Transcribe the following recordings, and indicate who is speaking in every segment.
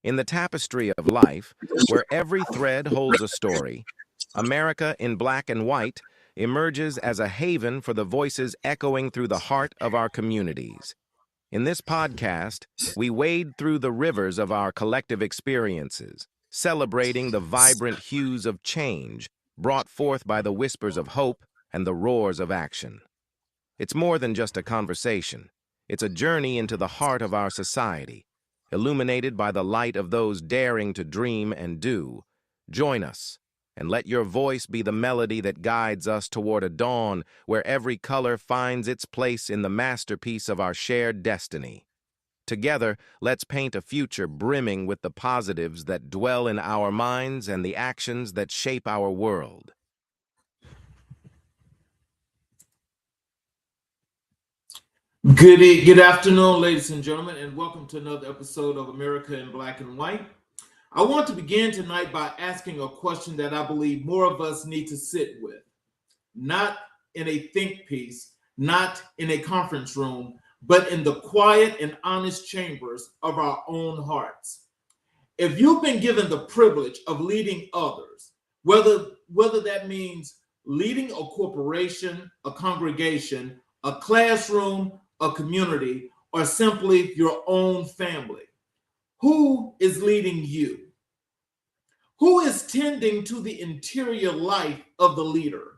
Speaker 1: In the tapestry of life, where every thread holds a story, America in black and white emerges as a haven for the voices echoing through the heart of our communities. In this podcast, we wade through the rivers of our collective experiences, celebrating the vibrant hues of change brought forth by the whispers of hope and the roars of action. It's more than just a conversation. It's a journey into the heart of our society, illuminated by the light of those daring to dream and do. Join us, and let your voice be the melody that guides us toward a dawn where every color finds its place in the masterpiece of our shared destiny. Together, let's paint a future brimming with the positives that dwell in our minds and the actions that shape our world.
Speaker 2: Good afternoon, ladies and gentlemen, and welcome to another episode of America in Black and White. I want to begin tonight by asking a question that I believe more of us need to sit with, not in a think piece, not in a conference room, but in the quiet and honest chambers of our own hearts. If you've been given the privilege of leading others, whether that means leading a corporation, a congregation, a classroom, a community, or simply your own family, who is leading you? Who is tending to the interior life of the leader?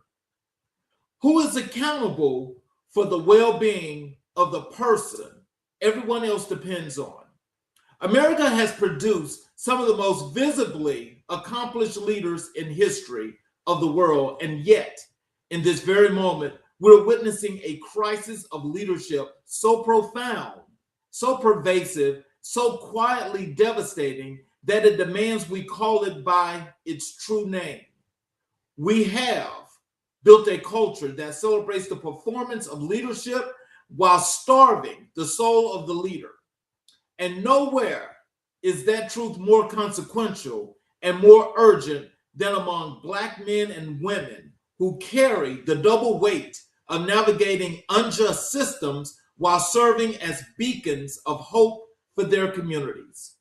Speaker 2: Who is accountable for the well-being of the person everyone else depends on? America has produced some of the most visibly accomplished leaders in history of the world, and yet, in this very moment, we're witnessing a crisis of leadership so profound, so pervasive, so quietly devastating that it demands we call it by its true name. We have built a culture that celebrates the performance of leadership while starving the soul of the leader. And nowhere is that truth more consequential and more urgent than among Black men and women who carry the double weight of navigating unjust systems while serving as beacons of hope for their communities.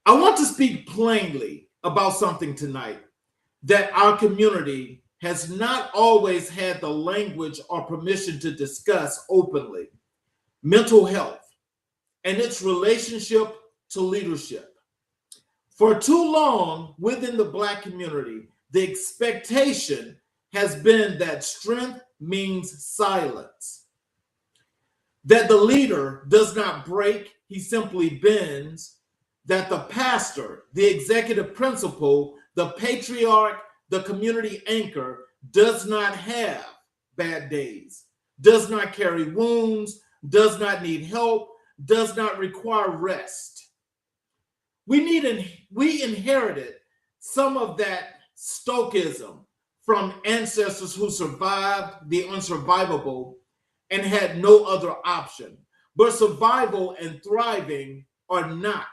Speaker 2: I want to speak plainly about something tonight that our community has not always had the language or permission to discuss openly: mental health and its relationship to leadership. For too long within the Black community, the expectation has been that strength means silence, that the leader does not break, he simply bends, that the pastor, the executive principal, the patriarch, the community anchor does not have bad days, does not carry wounds, does not need help, does not require rest. We inherited some of that stoicism from ancestors who survived the unsurvivable and had no other option. But survival and thriving are not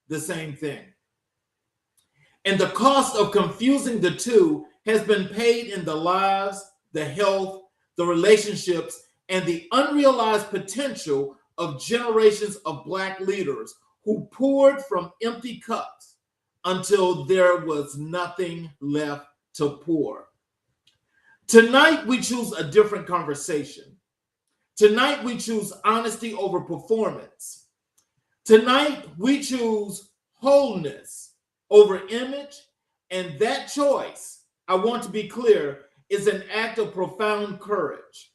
Speaker 2: the same thing. And the cost of confusing the two has been paid in the lives, the health, the relationships, and the unrealized potential of generations of Black leaders who poured from empty cups until there was nothing left to pour. Tonight, we choose a different conversation. Tonight, we choose honesty over performance. Tonight, we choose wholeness over image. And that choice, I want to be clear, is an act of profound courage.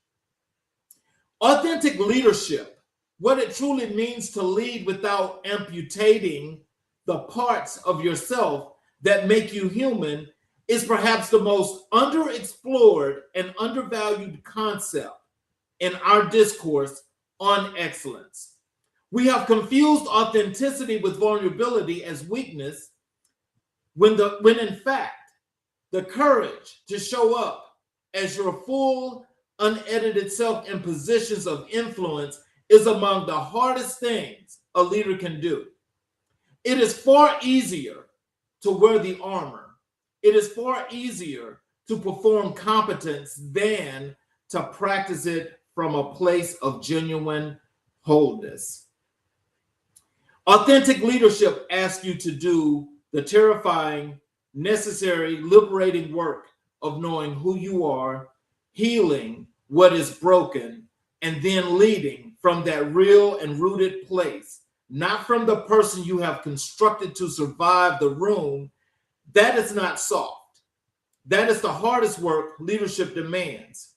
Speaker 2: Authentic leadership, what it truly means to lead without amputating the parts of yourself that make you human, is perhaps the most underexplored and undervalued concept in our discourse on excellence. We have confused authenticity with vulnerability as weakness, when in fact, the courage to show up as your full, unedited self in positions of influence is among the hardest things a leader can do. It is far easier to wear the armor. It is far easier to perform competence than to practice it from a place of genuine wholeness. Authentic leadership asks you to do the terrifying, necessary, liberating work of knowing who you are, healing what is broken, and then leading from that real and rooted place, not from the person you have constructed to survive the room. That is not soft. That is the hardest work leadership demands.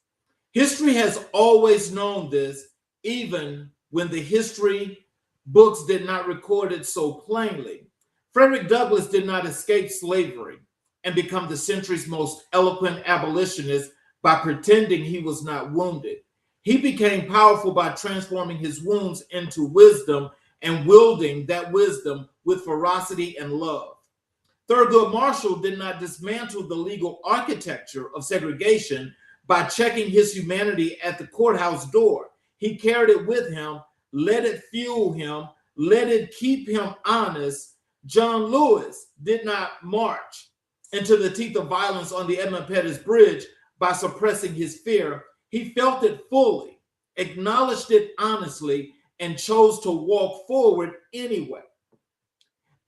Speaker 2: History has always known this, even when the history books did not record it so plainly. Frederick Douglass did not escape slavery and become the century's most eloquent abolitionist by pretending he was not wounded. He became powerful by transforming his wounds into wisdom and wielding that wisdom with ferocity and love. Thurgood Marshall did not dismantle the legal architecture of segregation by checking his humanity at the courthouse door. He carried it with him, let it fuel him, let it keep him honest. John Lewis did not march into the teeth of violence on the Edmund Pettus Bridge by suppressing his fear. He felt it fully, acknowledged it honestly, and chose to walk forward anyway.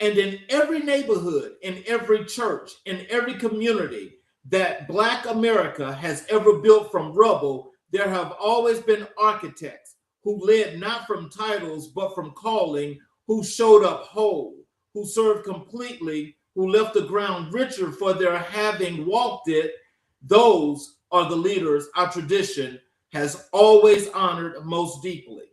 Speaker 2: And in every neighborhood, in every church, in every community that Black America has ever built from rubble, there have always been architects who led not from titles, but from calling, who showed up whole, who served completely, who left the ground richer for their having walked it. Those are the leaders our tradition has always honored most deeply.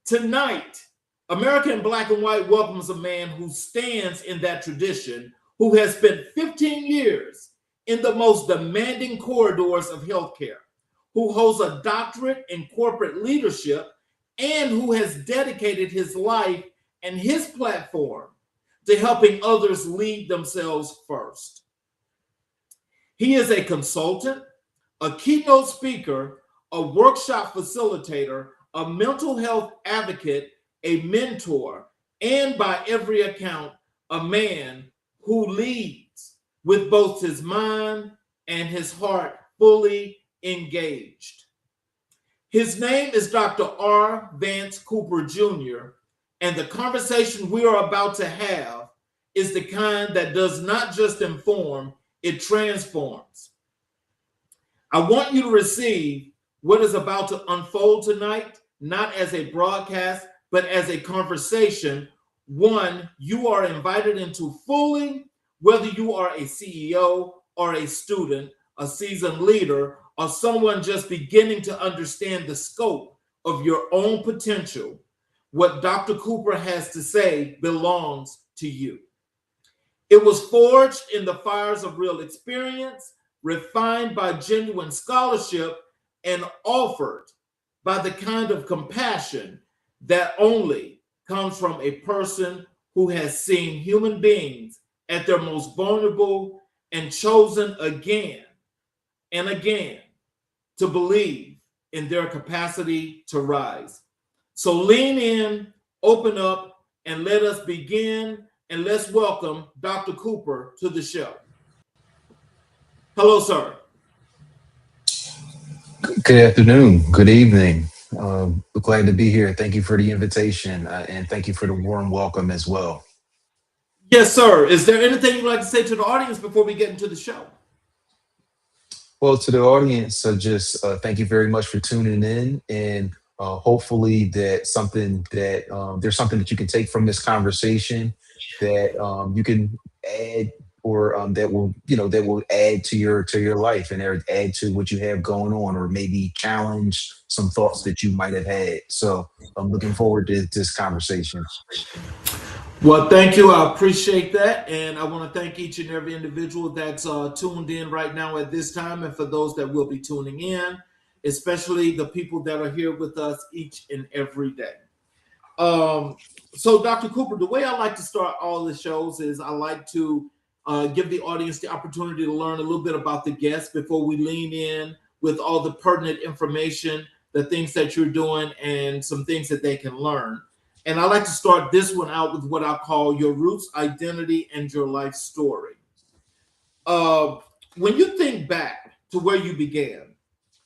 Speaker 2: Tonight, America in Black and White welcomes a man who stands in that tradition, who has spent 15 years in the most demanding corridors of healthcare, who holds a doctorate in corporate leadership, and who has dedicated his life and his platform to helping others lead themselves first. He is a consultant, a keynote speaker, a workshop facilitator, a mental health advocate, a mentor, and by every account, a man who leads with both his mind and his heart fully engaged. His name is Dr. R. Vance Cooper Jr., and the conversation we are about to have is the kind that does not just inform, it transforms. I want you to receive what is about to unfold tonight, not as a broadcast, but as a conversation, one you are invited into fully, whether you are a CEO or a student, a seasoned leader, or someone just beginning to understand the scope of your own potential. What Dr. Cooper has to say belongs to you. It was forged in the fires of real experience, refined by genuine scholarship, and offered by the kind of compassion that only comes from a person who has seen human beings at their most vulnerable and chosen again and again to believe in their capacity to rise. So lean in, open up, and let us begin, and let's welcome Dr. Cooper to the show. Hello, sir.
Speaker 3: Good afternoon. Good evening. Glad to be here. Thank you for the invitation, and thank you for the warm welcome as well.
Speaker 2: Yes, sir. Is there anything you'd like to say to the audience before we get into the show?
Speaker 3: Well, to the audience, just thank you very much for tuning in, and hopefully that something that there's something that you can take from this conversation that you can add or that will that will add to your life and add to what you have going on, or maybe challenge some thoughts that you might have had. So I'm looking forward to this conversation.
Speaker 2: Well, thank you. I appreciate that. And I want to thank each and every individual that's tuned in right now at this time. And for those that will be tuning in, especially the people that are here with us each and every day. So, Dr. Cooper, the way I like to start all the shows is I like to give the audience the opportunity to learn a little bit about the guest before we lean in with all the pertinent information, the things that you're doing, and some things that they can learn. And I like to start this one out with what I call your roots, identity, and your life story. When you think back to where you began,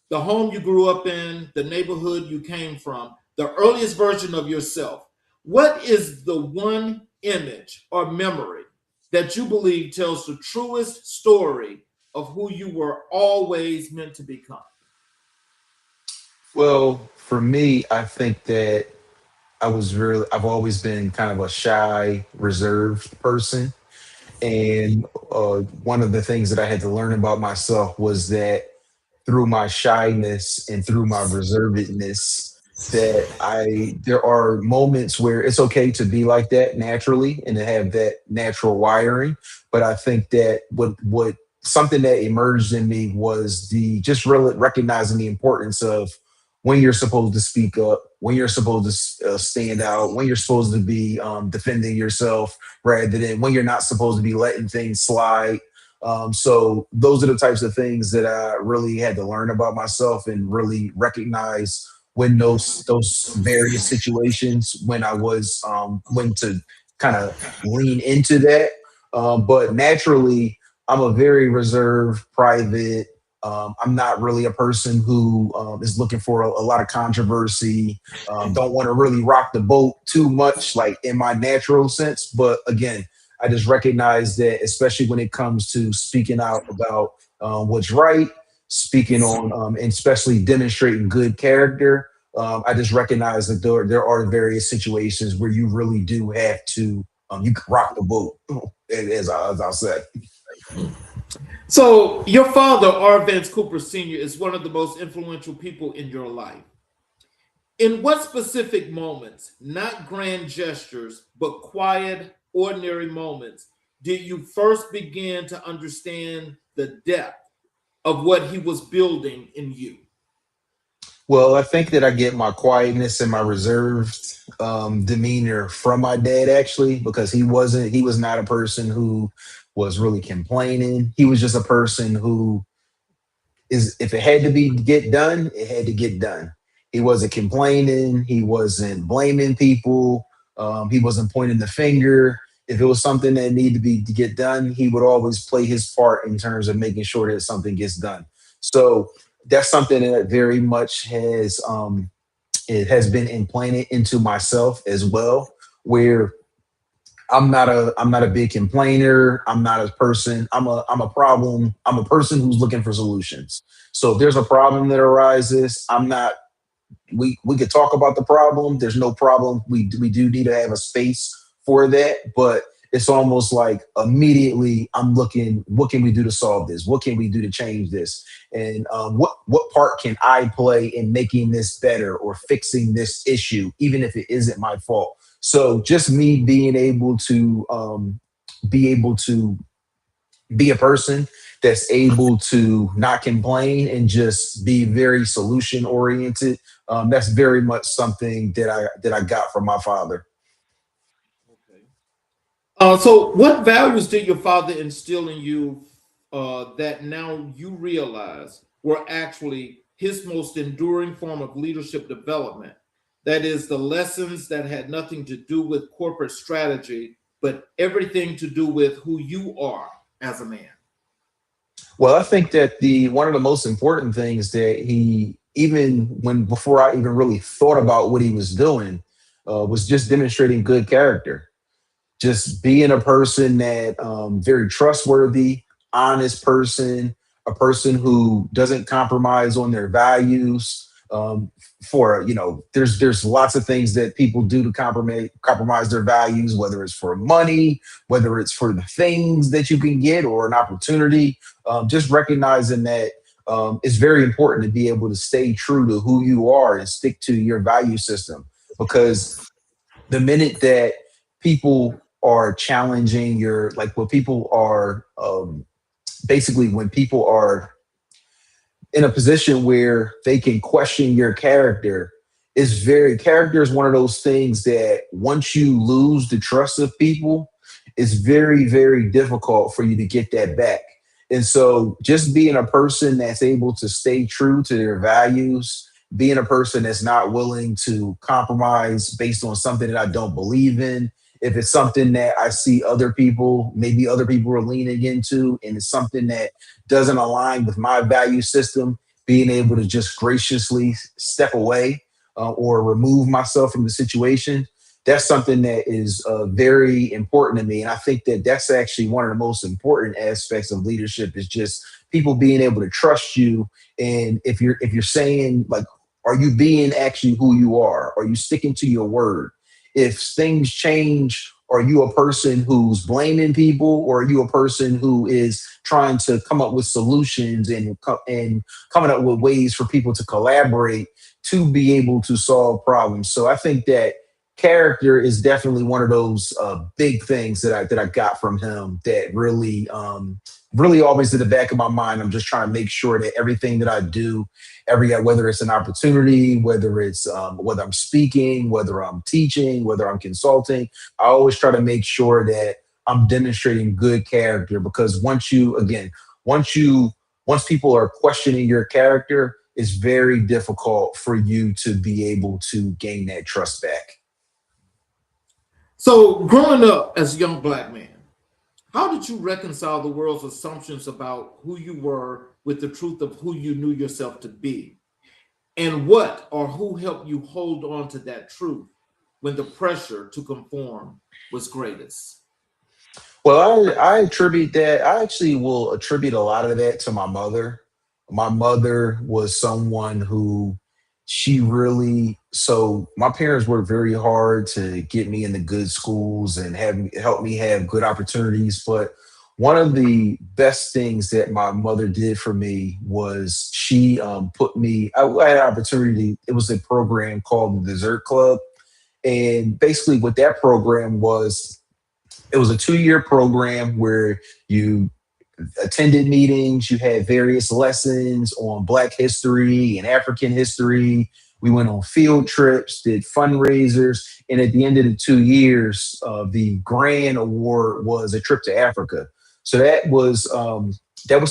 Speaker 2: the home you grew up in, the neighborhood you came from, the earliest version of yourself, What is the one image or memory that you believe tells the truest story of who you were always meant to become?
Speaker 3: Well, for me, I think that I've always been kind of a shy, reserved person. And one of the things that I had to learn about myself was that through my shyness and through my reservedness, that I there are moments where it's okay to be like that naturally and to have that natural wiring. But I think that what something that emerged in me was the just really recognizing the importance of when you're supposed to speak up, when you're supposed to stand out, when you're supposed to be defending yourself, rather than when you're not supposed to be letting things slide. So those are the types of things that I really had to learn about myself and really recognize when those various situations when I was when to kind of lean into that. But naturally, I'm a very reserved, private. I'm not really a person who is looking for a lot of controversy. Don't want to really rock the boat too much, like in my natural sense. But again, I just recognize that, especially when it comes to speaking out about what's right, speaking on, and especially demonstrating good character. I just recognize that there are various situations where you really do have to you can rock the boat, as I said.
Speaker 2: So, your father, R. Vance Cooper Sr., is one of the most influential people in your life. In what specific moments, not grand gestures, but quiet, ordinary moments, did you first begin to understand the depth of what he was building in you?
Speaker 3: Well, I think that I get my quietness and my reserved demeanor from my dad, actually, because he was not a person who was really complaining. He was just a person who is, if it had to be get done, it had to get done. He wasn't complaining. He wasn't blaming people. He wasn't pointing the finger. If it was something that needed to get done, he would always play his part in terms of making sure that something gets done. So that's something that very much has it has been implanted into myself as well, where I'm not a big complainer. I'm not a person. I'm a problem. I'm a person who's looking for solutions. So if there's a problem that arises, I'm not we could talk about the problem. There's no problem. We do need to have a space for that, but it's almost like immediately I'm looking. What can we do to solve this? What can we do to change this? And what part can I play in making this better or fixing this issue, even if it isn't my fault? So just me be able to be a person that's able to not complain and just be very solution oriented. That's very much something that I got from my father.
Speaker 2: Okay. So, what values did your father instill in you that now you realize were actually his most enduring form of leadership development? That is, the lessons that had nothing to do with corporate strategy, but everything to do with who you are as a man.
Speaker 3: Well, I think that the one of the most important things that he even when before I even really thought about what he was doing was just demonstrating good character, just being a person that very trustworthy, honest person, a person who doesn't compromise on their values. For there's lots of things that people do to compromise their values, whether it's for money, whether it's for the things that you can get or an opportunity. Just recognizing that it's very important to be able to stay true to who you are and stick to your value system because the minute that people are challenging your like when people are basically when people are in a position where they can question your character character is one of those things that once you lose the trust of people, it's very difficult for you to get that back. And so just being a person that's able to stay true to their values, being a person that's not willing to compromise based on something that I don't believe in, if it's something that I see maybe other people are leaning into, and it's something that doesn't align with my value system, being able to just graciously step away or remove myself from the situation. that's something that is very important to me. And I think that that's actually one of the most important aspects of leadership is just people being able to trust you. And if you're saying like, are you being actually who you are? Are you sticking to your word? If things change, are you a person who's blaming people, or are you a person who is trying to come up with solutions and coming up with ways for people to collaborate to be able to solve problems? So I think that character is definitely one of those big things that I got from him that really always in the back of my mind. I'm just trying to make sure that everything that I do, whether it's an opportunity, whether I'm speaking, whether I'm teaching, whether I'm consulting, I always try to make sure that I'm demonstrating good character, because once you once people are questioning your character, it's very difficult for you to be able to gain that trust back.
Speaker 2: So, growing up as a young black man, how did you reconcile the world's assumptions about who you were with the truth of who you knew yourself to be? And what or who helped you hold on to that truth when the pressure to conform was greatest?
Speaker 3: Well, I attribute that. I actually will attribute a lot of that to my mother. My mother was someone who so my parents worked very hard to get me into good schools and help me have good opportunities. But one of the best things that my mother did for me was she put me, I had an opportunity. It was a program called the Dessert Club. And basically, what that program was, it was a 2-year program where you attended meetings, you had various lessons on Black history and African history. We went on field trips, did fundraisers, and at the end of the 2 years, the grand award was a trip to Africa. So that was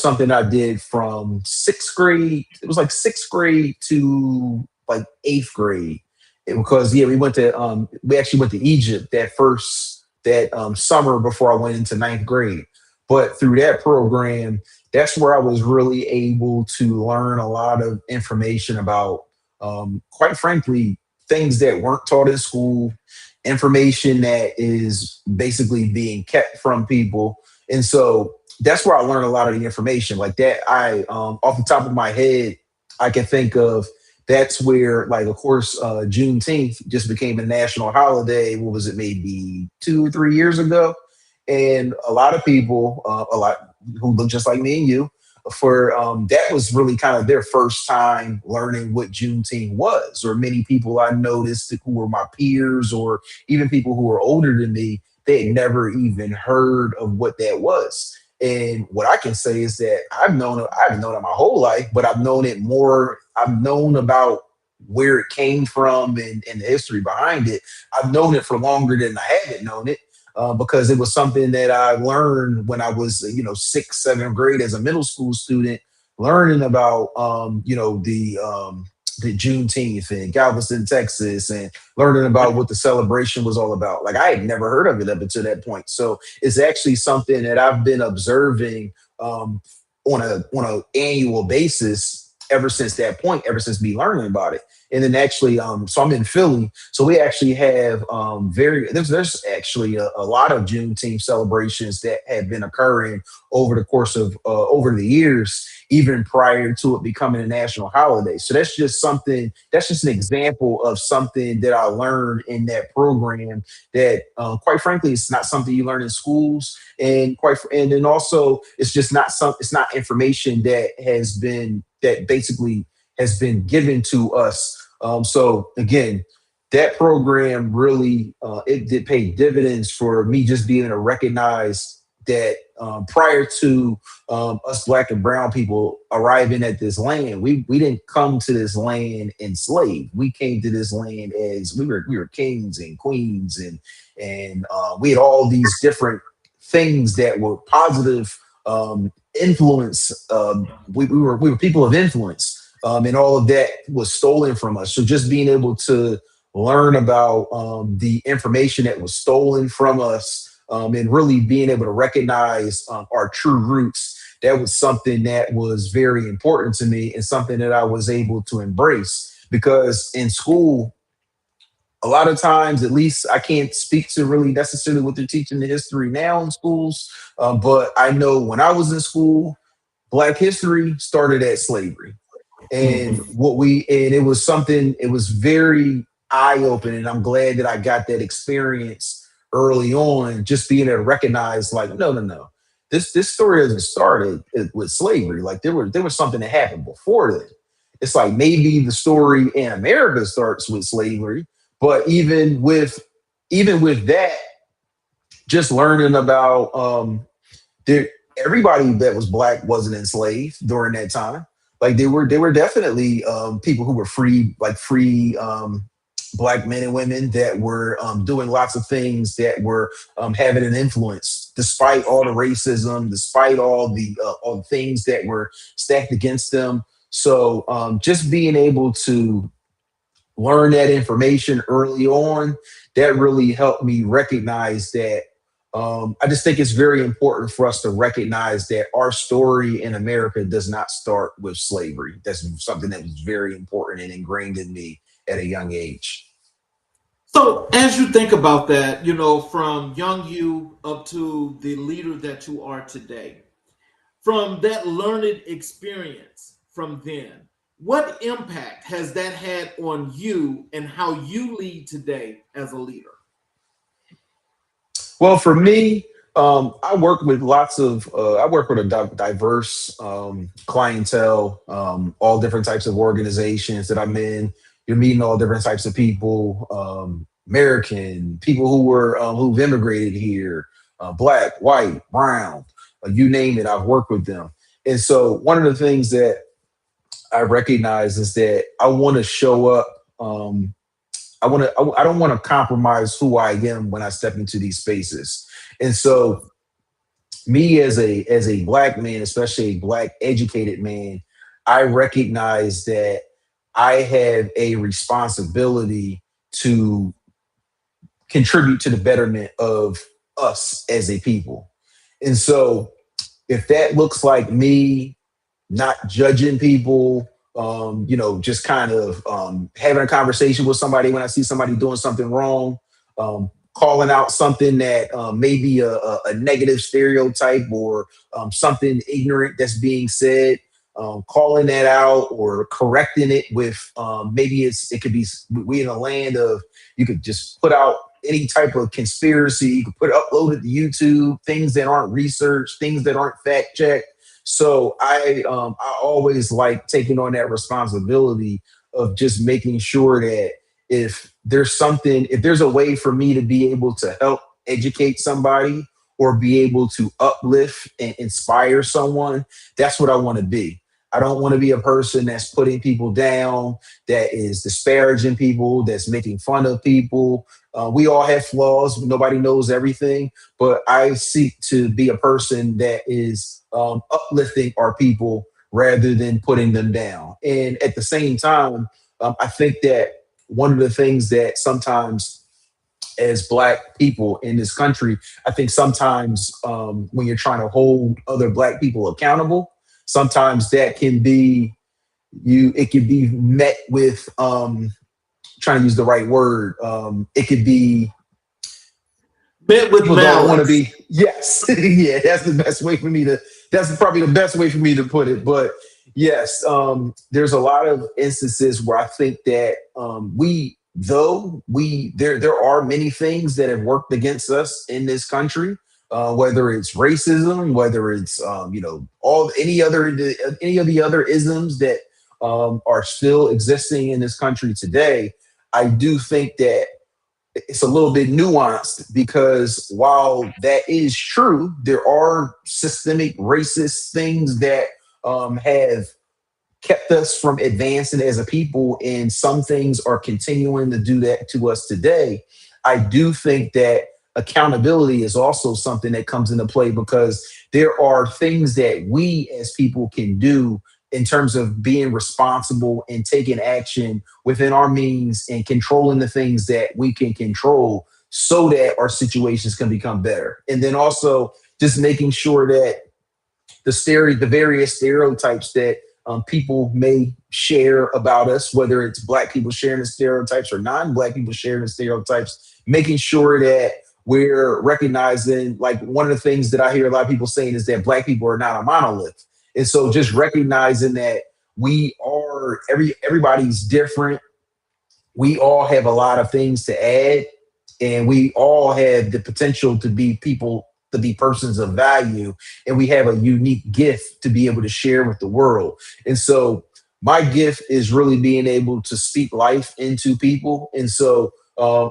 Speaker 3: something I did from sixth grade. It was like sixth grade to like eighth grade. Because yeah, we actually went to Egypt that summer before I went into ninth grade. But through that program, that's where I was really able to learn a lot of information about, quite frankly, things that weren't taught in school, information that is basically being kept from people. And so that's where I learned a lot of the information like that. Off the top of my head, I can think of that's where, like, of course, Juneteenth just became a national holiday. What was it, maybe 2 or 3 years ago? And a lot of people, a lot who look just like me and you, for that was really kind of their first time learning what Juneteenth was. Or many people I noticed who were my peers, or even people who were older than me, they had never even heard of what that was. And what I can say is that I haven't known it my whole life, but I've known it more. I've known about where it came from and the history behind it. I've known it for longer than I haven't known it, because it was something that I learned when I was, sixth, seventh grade as a middle school student, learning about, the Juneteenth in Galveston, Texas, and learning about what the celebration was all about. Like, I had never heard of it up until that point. So it's actually something that I've been observing on a annual basis ever since that point, ever since me learning about it. And then actually, so I'm in Philly, so we actually have there's actually a lot of Juneteenth celebrations that have been occurring over the course of over the years, even prior to it becoming a national holiday. So that's just something. That's just an example of something that I learned in that program. That, quite frankly, it's not something you learn in schools, and then also it's just not it's not information that basically has been given to us. So again, that program really it did pay dividends for me, just being able to recognize that, prior to us Black and brown people arriving at this land, we didn't come to this land enslaved. We came to this land as we were kings and queens, and we had all these different things that were positive influence. We were people of influence, and all of that was stolen from us. So just being able to learn about the information that was stolen from us, and really being able to recognize our true roots, that was something that was very important to me, and something that I was able to embrace. Because in school, a lot of times, at least I can't speak to really necessarily what they're teaching the history now in schools, but I know when I was in school, Black history started at slavery. And
Speaker 2: Mhm.
Speaker 3: it was something, it was very eye-opening. I'm glad that I got that experience early on, just being able to recognize, like, no, no, no. This story doesn't start with slavery. Like there was something that happened before then. It's like maybe the story in America starts with slavery, but even with that, just learning about there everybody that was black wasn't enslaved during that time. Like they were definitely people who were free, like free black men and women that were doing lots of things that were having an influence, despite all the racism, despite all the things that were stacked against them. So just being able to learn that information early on, that really helped me recognize that. I just think it's very important for us to recognize that our story in America does not start with slavery. That's something that was very important and ingrained in me at a young age.
Speaker 2: So, as you think about that, from young you up to the leader that you are today, from that learned experience from then, what impact has that had on you and how you lead today as a leader?
Speaker 3: Well, for me, I work with a diverse clientele, all different types of organizations that I'm in. You're meeting all different types of people, American people who've immigrated here, black, white, brown, you name it. I've worked with them, and so one of the things that I recognize is that I want to show up. I don't want to compromise who I am when I step into these spaces. And so me as a black man, especially a black educated man, I recognize that I have a responsibility to contribute to the betterment of us as a people. And so if that looks like me not judging people, just kind of having a conversation with somebody when I see somebody doing something wrong, calling out something that may be a negative stereotype or something ignorant that's being said, calling that out or correcting it with maybe it could be we in a land of you could just put out any type of conspiracy, you could upload it to YouTube, things that aren't researched, things that aren't fact checked. So I always like taking on that responsibility of just making sure that if there's a way for me to be able to help educate somebody or be able to uplift and inspire someone, that's what I want to be. I don't want to be a person that's putting people down, that is disparaging people, that's making fun of people. We all have flaws. Nobody knows everything, but I seek to be a person that is uplifting our people rather than putting them down. And at the same time, I think that one of the things that sometimes as black people in this country, I think sometimes when you're trying to hold other black people accountable, sometimes that can be it can be met with trying to use the right word. It could be
Speaker 2: Met with
Speaker 3: people don't want to
Speaker 2: malice.
Speaker 3: be, yes. Yeah, that's probably the best way for me to put it. But yes, there's a lot of instances where I think that there are many things that have worked against us in this country, whether it's racism, whether it's all any of the other isms that are still existing in this country today. I do think that it's a little bit nuanced because while that is true, there are systemic racist things that have kept us from advancing as a people, and some things are continuing to do that to us today. I do think that accountability is also something that comes into play because there are things that we as people can do in terms of being responsible and taking action within our means and controlling the things that we can control so that our situations can become better. And then also just making sure that the various stereotypes that people may share about us, whether it's Black people sharing the stereotypes or non-Black people sharing the stereotypes, making sure that we're recognizing, like, one of the things that I hear a lot of people saying is that Black people are not a monolith. And so just recognizing that we are everybody's different, we all have a lot of things to add, and we all have the potential to be people, to be persons of value, and we have a unique gift to be able to share with the world. And so my gift is really being able to speak life into people. And so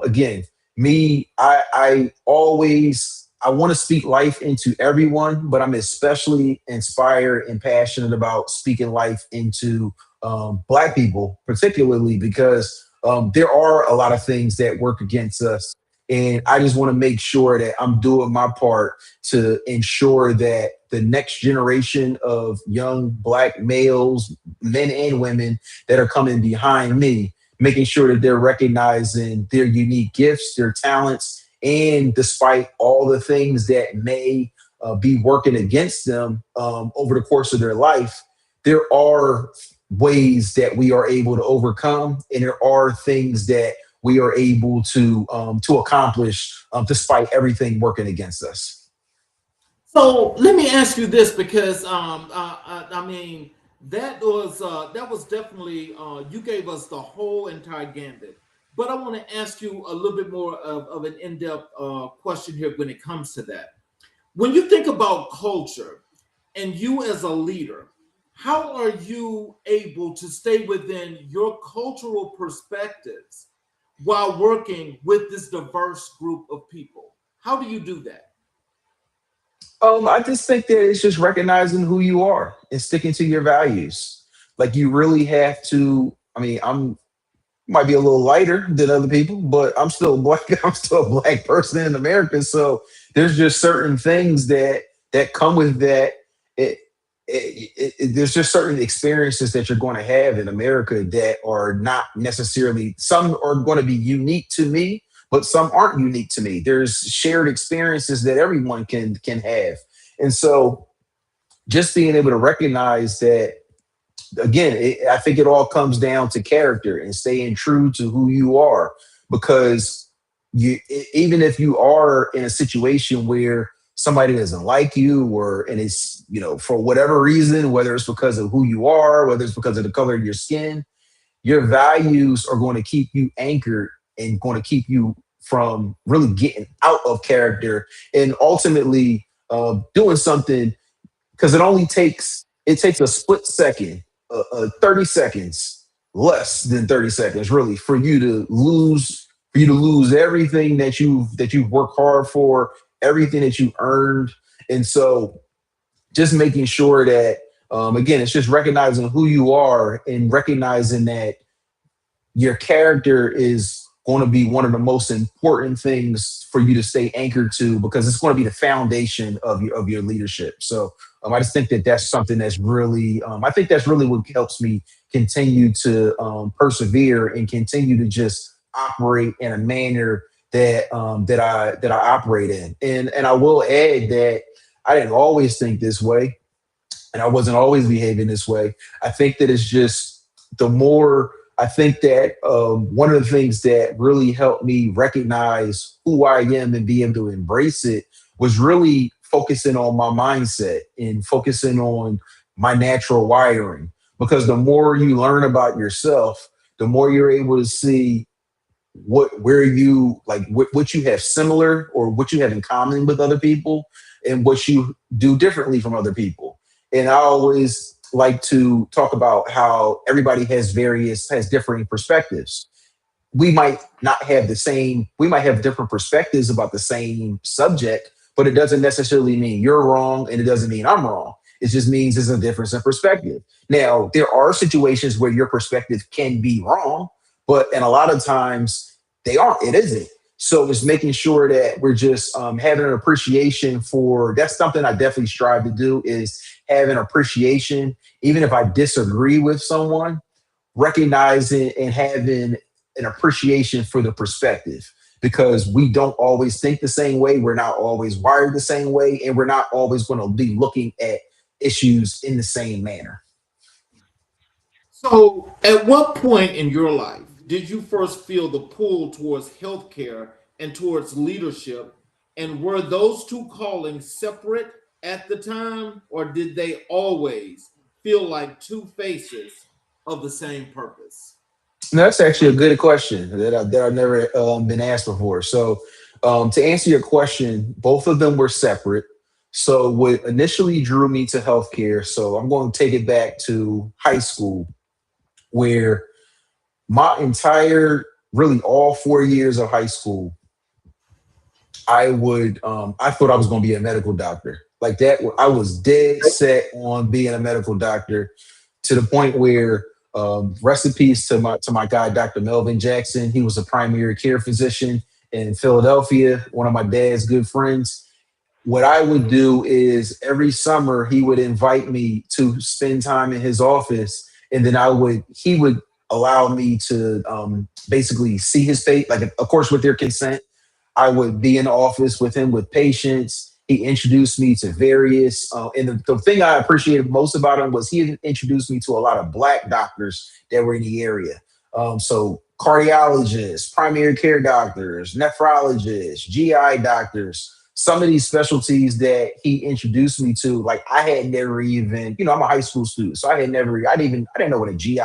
Speaker 3: again, me, I always, I want to speak life into everyone, but I'm especially inspired and passionate about speaking life into Black people, particularly because there are a lot of things that work against us. And I just want to make sure that I'm doing my part to ensure that the next generation of young Black males, men and women that are coming behind me, making sure that they're recognizing their unique gifts, their talents, and despite all the things that may be working against them over the course of their life, there are ways that we are able to overcome, and there are things that we are able to accomplish despite everything working against us.
Speaker 2: So let me ask you this, because I mean, that was definitely, you gave us the whole entire gambit. But I want to ask you a little bit more of an in-depth question here when it comes to that. When you think about culture and you as a leader, how are you able to stay within your cultural perspectives while working with this diverse group of people? How do you do that?
Speaker 3: I just think that it's just recognizing who you are and sticking to your values. Like, you really have to. I mean, I'm might be a little lighter than other people, but I'm still black. I'm still a Black person in America. So there's just certain things that come with that. It, there's just certain experiences that you're going to have in America that are not necessarily. Some are going to be unique to me, but some aren't unique to me. There's shared experiences that everyone can have, and so just being able to recognize that, again, I think it all comes down to character and staying true to who you are. Because even if you are in a situation where somebody doesn't like you, or and it's, for whatever reason, whether it's because of who you are, whether it's because of the color of your skin, your values are going to keep you anchored and going to keep you from really getting out of character and ultimately doing something, because it takes a split second, 30 seconds, less than 30 seconds, really, for you to lose everything that you've worked hard for, everything that you earned. And so just making sure that, again, it's just recognizing who you are and recognizing that your character is going to be one of the most important things for you to stay anchored to, because it's going to be the foundation of your leadership. So I just think that that's something that's really, I think that's really what helps me continue to persevere and continue to just operate in a manner that I operate in. And I will add that I didn't always think this way, and I wasn't always behaving this way. I think that it's just the more. I think that one of the things that really helped me recognize who I am and be able to embrace it was really focusing on my mindset and focusing on my natural wiring. Because the more you learn about yourself, the more you're able to see what you have similar, or what you have in common with other people, and what you do differently from other people. And I always like to talk about how everybody has differing perspectives. We might have different perspectives about the same subject, but it doesn't necessarily mean you're wrong, and it doesn't mean I'm wrong. It just means there's a difference in perspective. Now, there are situations where your perspective can be wrong, but and a lot of times they aren't. It isn't. So it's making sure that we're just having an appreciation for. That's something I definitely strive to do, is have an appreciation, even if I disagree with someone, recognizing and having an appreciation for the perspective, because we don't always think the same way. We're not always wired the same way, and we're not always going to be looking at issues in the same manner.
Speaker 2: So, at what point in your life did you first feel the pull towards healthcare and towards leadership? And were those two callings separate at the time, or did they always feel like two faces of the same purpose?
Speaker 3: No, that's actually a good question that I've never been asked before. So, to answer your question, both of them were separate. So, what initially drew me to healthcare, so I'm going to take it back to high school, where my entire, really all 4 years of high school, I thought I was going to be a medical doctor. Like that, I was dead set on being a medical doctor to the point where rest in peace to my guy, Dr. Melvin Jackson. He was a primary care physician in Philadelphia, one of my dad's good friends. What I would do is every summer he would invite me to spend time in his office, and then he would allow me to basically see his face, like of course with their consent. I would be in the office with him with patients. He introduced me to various, and the thing I appreciated most about him was he introduced me to a lot of black doctors that were in the area. So cardiologists, primary care doctors, nephrologists, GI doctors, some of these specialties that he introduced me to, like I had never even, I'm a high school student, so I didn't know what a GI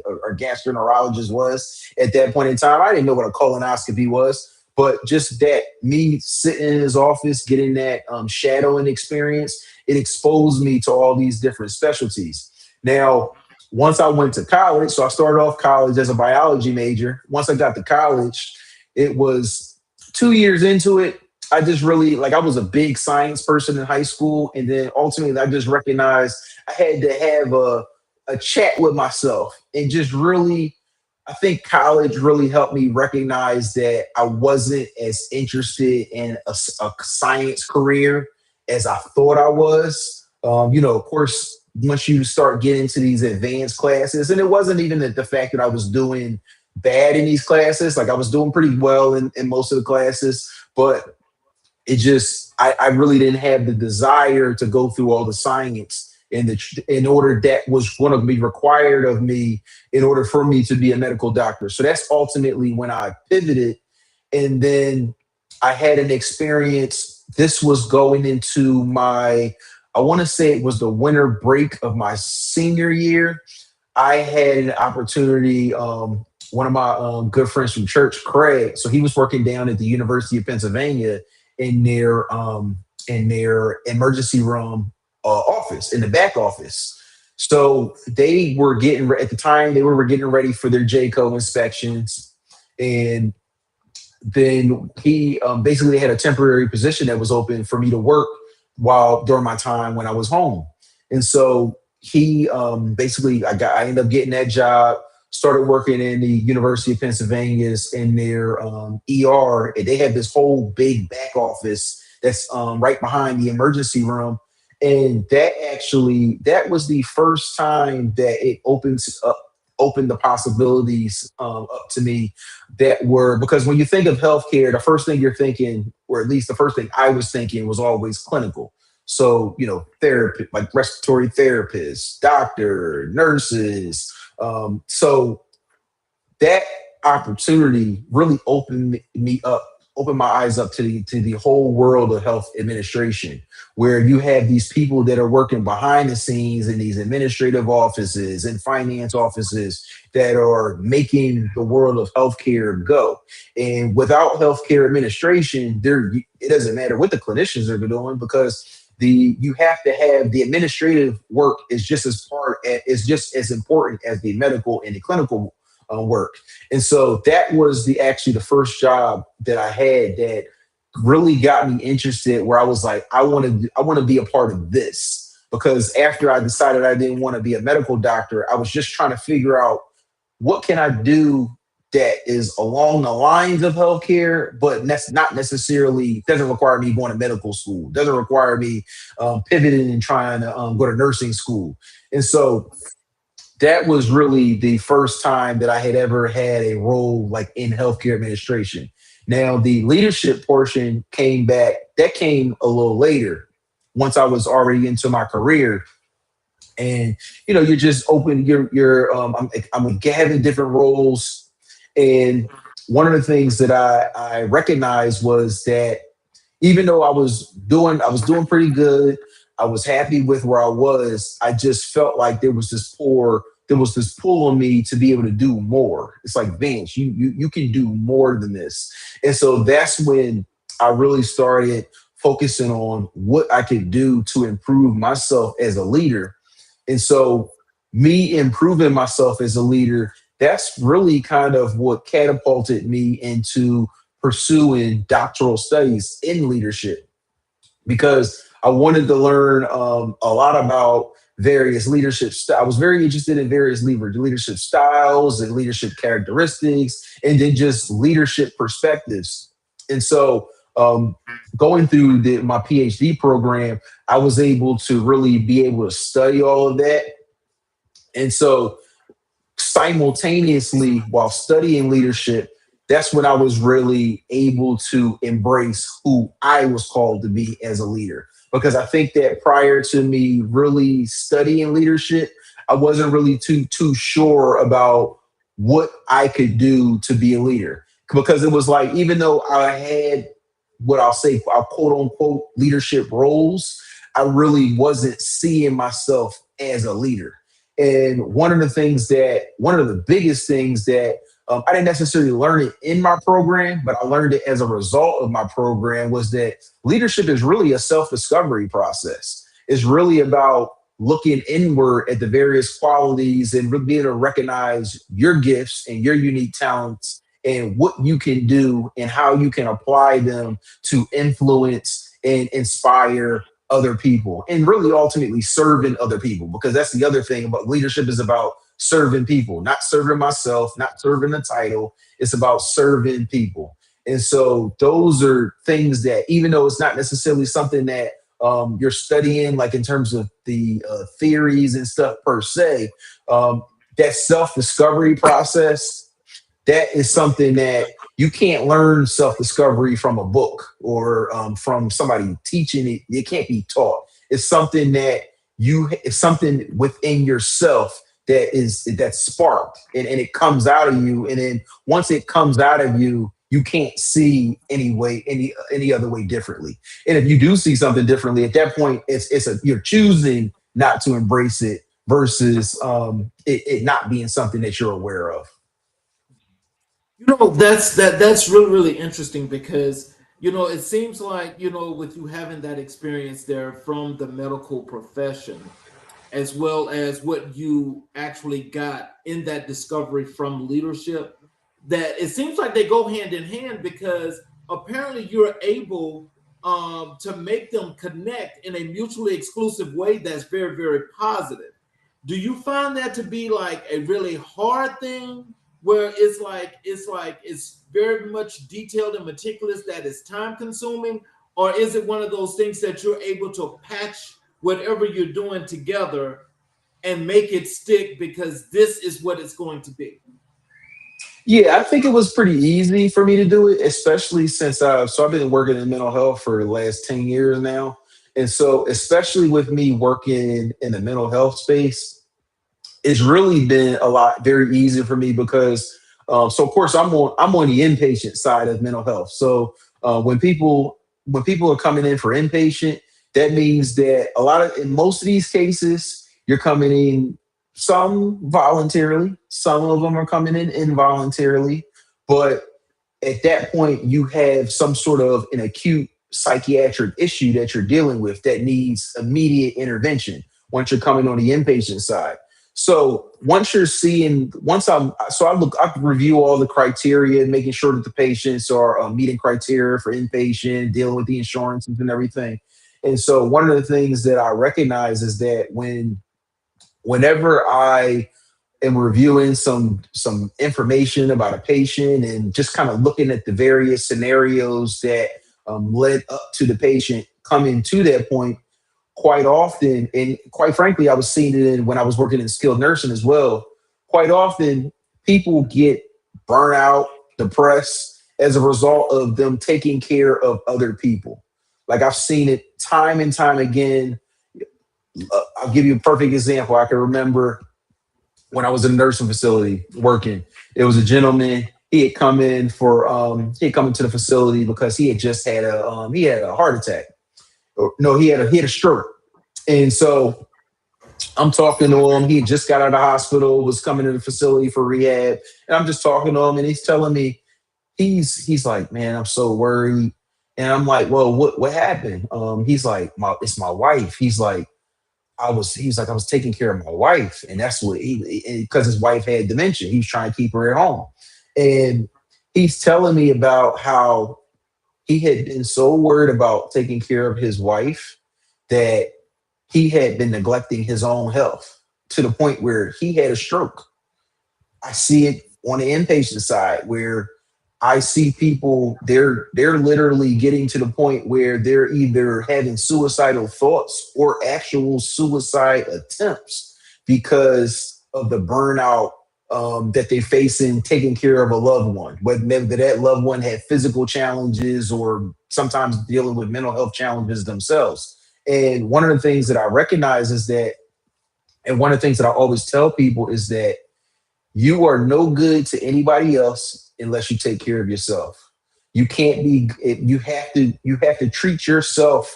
Speaker 3: or gastroenterologist was at that point in time. I didn't know what a colonoscopy was. But just that, me sitting in his office, getting that shadowing experience, it exposed me to all these different specialties. Now, once I went to college, so I started off college as a biology major. Once I got to college, it was 2 years into it. I just really, like, I was a big science person in high school. And then ultimately, I just recognized I had to have a chat with myself and just really, I think college really helped me recognize that I wasn't as interested in a science career as I thought I was. Of course, once you start getting into these advanced classes, and it wasn't even the fact that I was doing bad in these classes, like I was doing pretty well in most of the classes, but I really didn't have the desire to go through all the science in order that was going to be required of me in order for me to be a medical doctor. So that's ultimately when I pivoted. And then I had an experience. This was going into I want to say it was the winter break of my senior year. I had an opportunity. One of my good friends from church, Craig, so he was working down at the University of Pennsylvania in their emergency room office, in the back office. So they were at the time they were getting ready for their JCO inspections, and then he basically had a temporary position that was open for me to work while during my time when I was home. And so he basically I ended up getting that job, started working in the University of Pennsylvania's in their ER, and they have this whole big back office that's right behind the emergency room. And that was the first time that it opened the possibilities up to me that were, because when you think of healthcare, the first thing you're thinking, or at least the first thing I was thinking, was always clinical. So, therapy, like respiratory therapists, doctor, nurses. So that opportunity really opened my eyes up to the whole world of health administration, where you have these people that are working behind the scenes in these administrative offices and finance offices that are making the world of healthcare go. And without healthcare administration, it doesn't matter what the clinicians are doing, because you have to have the administrative work is just as important as the medical and the clinical work. And so that was actually the first job that I had that really got me interested, where I was like, I want to be a part of this. Because after I decided I didn't want to be a medical doctor, I was just trying to figure out, what can I do that is along the lines of healthcare, but that's not necessarily, doesn't require me going to medical school, doesn't require me pivoting and trying to go to nursing school. And so that was really the first time that I had ever had a role like in healthcare administration. Now, the leadership portion that came a little later, once I was already into my career. and you're just open. I'm having different roles, and one of the things that I recognized was that even though I was doing pretty good, I was happy with where I was. I just felt like there was this pull on me to be able to do more. It's like, Vance, you can do more than this. And so that's when I really started focusing on what I could do to improve myself as a leader. And so me improving myself as a leader, that's really kind of what catapulted me into pursuing doctoral studies in leadership, because I wanted to learn a lot about various leadership styles. I was very interested in various leadership styles and leadership characteristics, and then just leadership perspectives. And so, going through my PhD program, I was able to really be able to study all of that. And so, simultaneously, while studying leadership, that's when I was really able to embrace who I was called to be as a leader. Because I think that prior to me really studying leadership, I wasn't really too sure about what I could do to be a leader. Because it was like, even though I had what I'll say, I'll quote unquote leadership roles, I really wasn't seeing myself as a leader. And one of the biggest things that I didn't necessarily learn it in my program, but I learned it as a result of my program, was that leadership is really a self-discovery process. It's really about looking inward at the various qualities and really being able to recognize your gifts and your unique talents and what you can do and how you can apply them to influence and inspire other people, and really ultimately serving other people, because that's the other thing about leadership, is about serving people, not serving myself, not serving the title. It's about serving people. And so those are things that, even though it's not necessarily something that you're studying, like in terms of the theories and stuff per se, that self-discovery process, that is something that you can't learn self-discovery from a book or from somebody teaching it. It can't be taught. It's something that it's something within yourself that's sparked, and it comes out of you. And then once it comes out of you, you can't see any other way differently. And if you do see something differently, at that point, you're choosing not to embrace it versus it not being something that you're aware of.
Speaker 2: That's really really interesting, because it seems like, with you having that experience there from the medical profession, as well as what you actually got in that discovery from leadership, that it seems like they go hand in hand, because apparently you're able to make them connect in a mutually exclusive way that's very very positive. Do you find that to be like a really hard thing, where it's very much detailed and meticulous, that it's time consuming, or is it one of those things that you're able to patch whatever you're doing together and make it stick, because this is what it's going to be?
Speaker 3: Yeah, I think it was pretty easy for me to do it, especially since I've been working in mental health for the last 10 years now. And so, especially with me working in the mental health space, it's really been a lot very easy for me, because so of course I'm on the inpatient side of mental health. So when people are coming in for inpatient, that means that in most of these cases, you're coming in, some voluntarily, some of them are coming in involuntarily, but at that point you have some sort of an acute psychiatric issue that you're dealing with that needs immediate intervention once you're coming on the inpatient side. So I review all the criteria, making sure that the patients are meeting criteria for inpatient, dealing with the insurances and everything. And so one of the things that I recognize is that whenever I am reviewing some information about a patient and just kind of looking at the various scenarios that led up to the patient coming to that point, quite often, and quite frankly, I was seeing it when I was working in skilled nursing as well. Quite often, people get burnt out, depressed as a result of them taking care of other people. Like, I've seen it time and time again. I'll give you a perfect example. I can remember when I was in a nursing facility working. It was a gentleman. He had come in for he had come into the facility because he had just had a heart attack. Or, no, he had a stroke. And so I'm talking to him. He had just got out of the hospital, was coming to the facility for rehab, and I'm just talking to him, and he's telling me he's like, man, I'm so worried. And I'm like, well, what happened? He's like, it's my wife. He's like, I was taking care of my wife, and that's what because his wife had dementia. He was trying to keep her at home, and he's telling me about how he had been so worried about taking care of his wife that he had been neglecting his own health to the point where he had a stroke. I see it on the inpatient side where I see people, they're literally getting to the point where they're either having suicidal thoughts or actual suicide attempts because of the burnout that they face in taking care of a loved one, whether that loved one had physical challenges or sometimes dealing with mental health challenges themselves. And one of the things that I recognize is that, and one of the things that I always tell people is that you are no good to anybody else unless you take care of yourself. You can't be, you have to treat yourself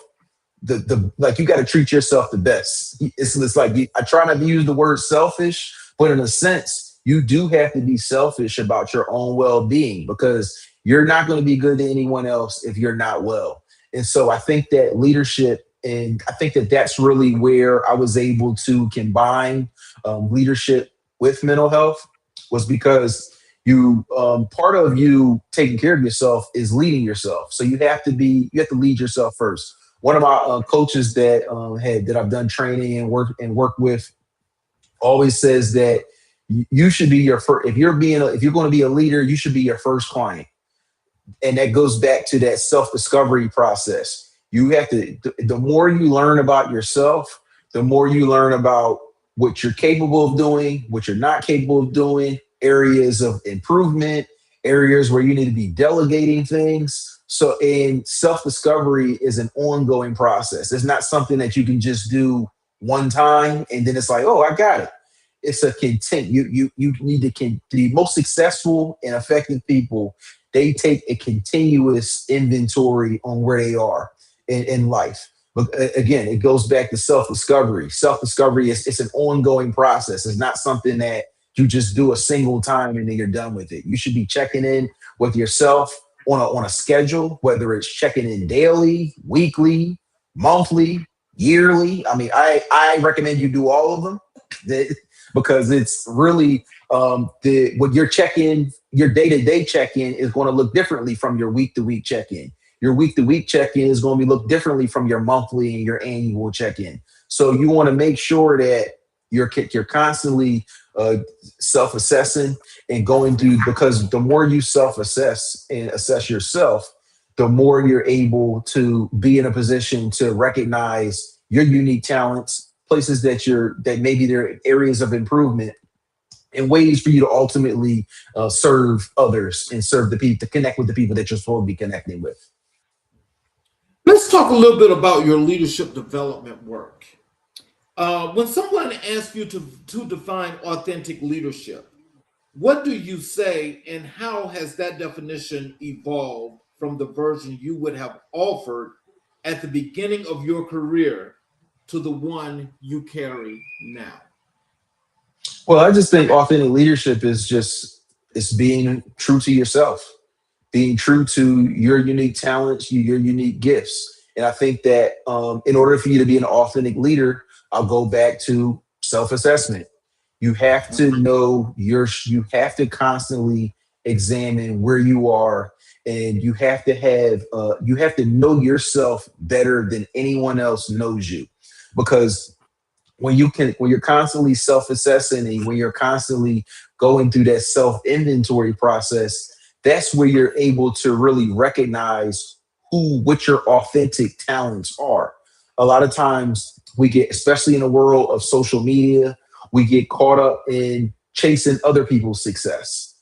Speaker 3: like you got to treat yourself the best. It's like, I try not to use the word selfish, but in a sense, you do have to be selfish about your own well-being because you're not going to be good to anyone else if you're not well. And so I think that leadership, and I think that that's really where I was able to combine leadership with mental health, was because you part of you taking care of yourself is leading yourself. So you have to lead yourself first. One of my coaches that I've done training and work with always says that you should be your first. If you're going to be a leader, you should be your first client. And that goes back to that self-discovery process. You have to, the more you learn about yourself, the more you learn about what you're capable of doing, what you're not capable of doing, areas of improvement, areas where you need to be delegating things. So, and self-discovery is an ongoing process. It's not something that you can just do one time and then it's like, oh, I got it. It's a you need to the most successful and effective people, they take a continuous inventory on where they are in life. But again, it goes back to self-discovery. Self-discovery it's an ongoing process. It's not something that you just do a single time and then you're done with it. You should be checking in with yourself on a schedule, whether it's checking in daily, weekly, monthly, yearly. I mean, I recommend you do all of them because it's really what your check-in, your day-to-day check-in is going to look differently from your week-to-week check-in. Your week-to-week check-in is going to be look differently from your monthly and your annual check-in. So you want to make sure that you're constantly self-assessing and going through, because the more you self-assess and assess yourself, the more you're able to be in a position to recognize your unique talents, places that maybe there are areas of improvement, and ways for you to ultimately serve others and serve the people, to connect with the people that you're supposed to be connecting with.
Speaker 2: Let's talk a little bit about your leadership development work. When someone asks you to define authentic leadership, what do you say, and how has that definition evolved from the version you would have offered at the beginning of your career to the one you carry now?
Speaker 3: Well, I just think authentic leadership is it's being true to yourself, being true to your unique talents, your unique gifts. And I think that in order for you to be an authentic leader, I'll go back to self-assessment. You have to know you have to constantly examine where you are, and you have to know yourself better than anyone else knows you. Because when you're constantly self-assessing and when you're constantly going through that self-inventory process, that's where you're able to really recognize what your authentic talents are. A lot of times we get, especially in the world of social media, we get caught up in chasing other people's success.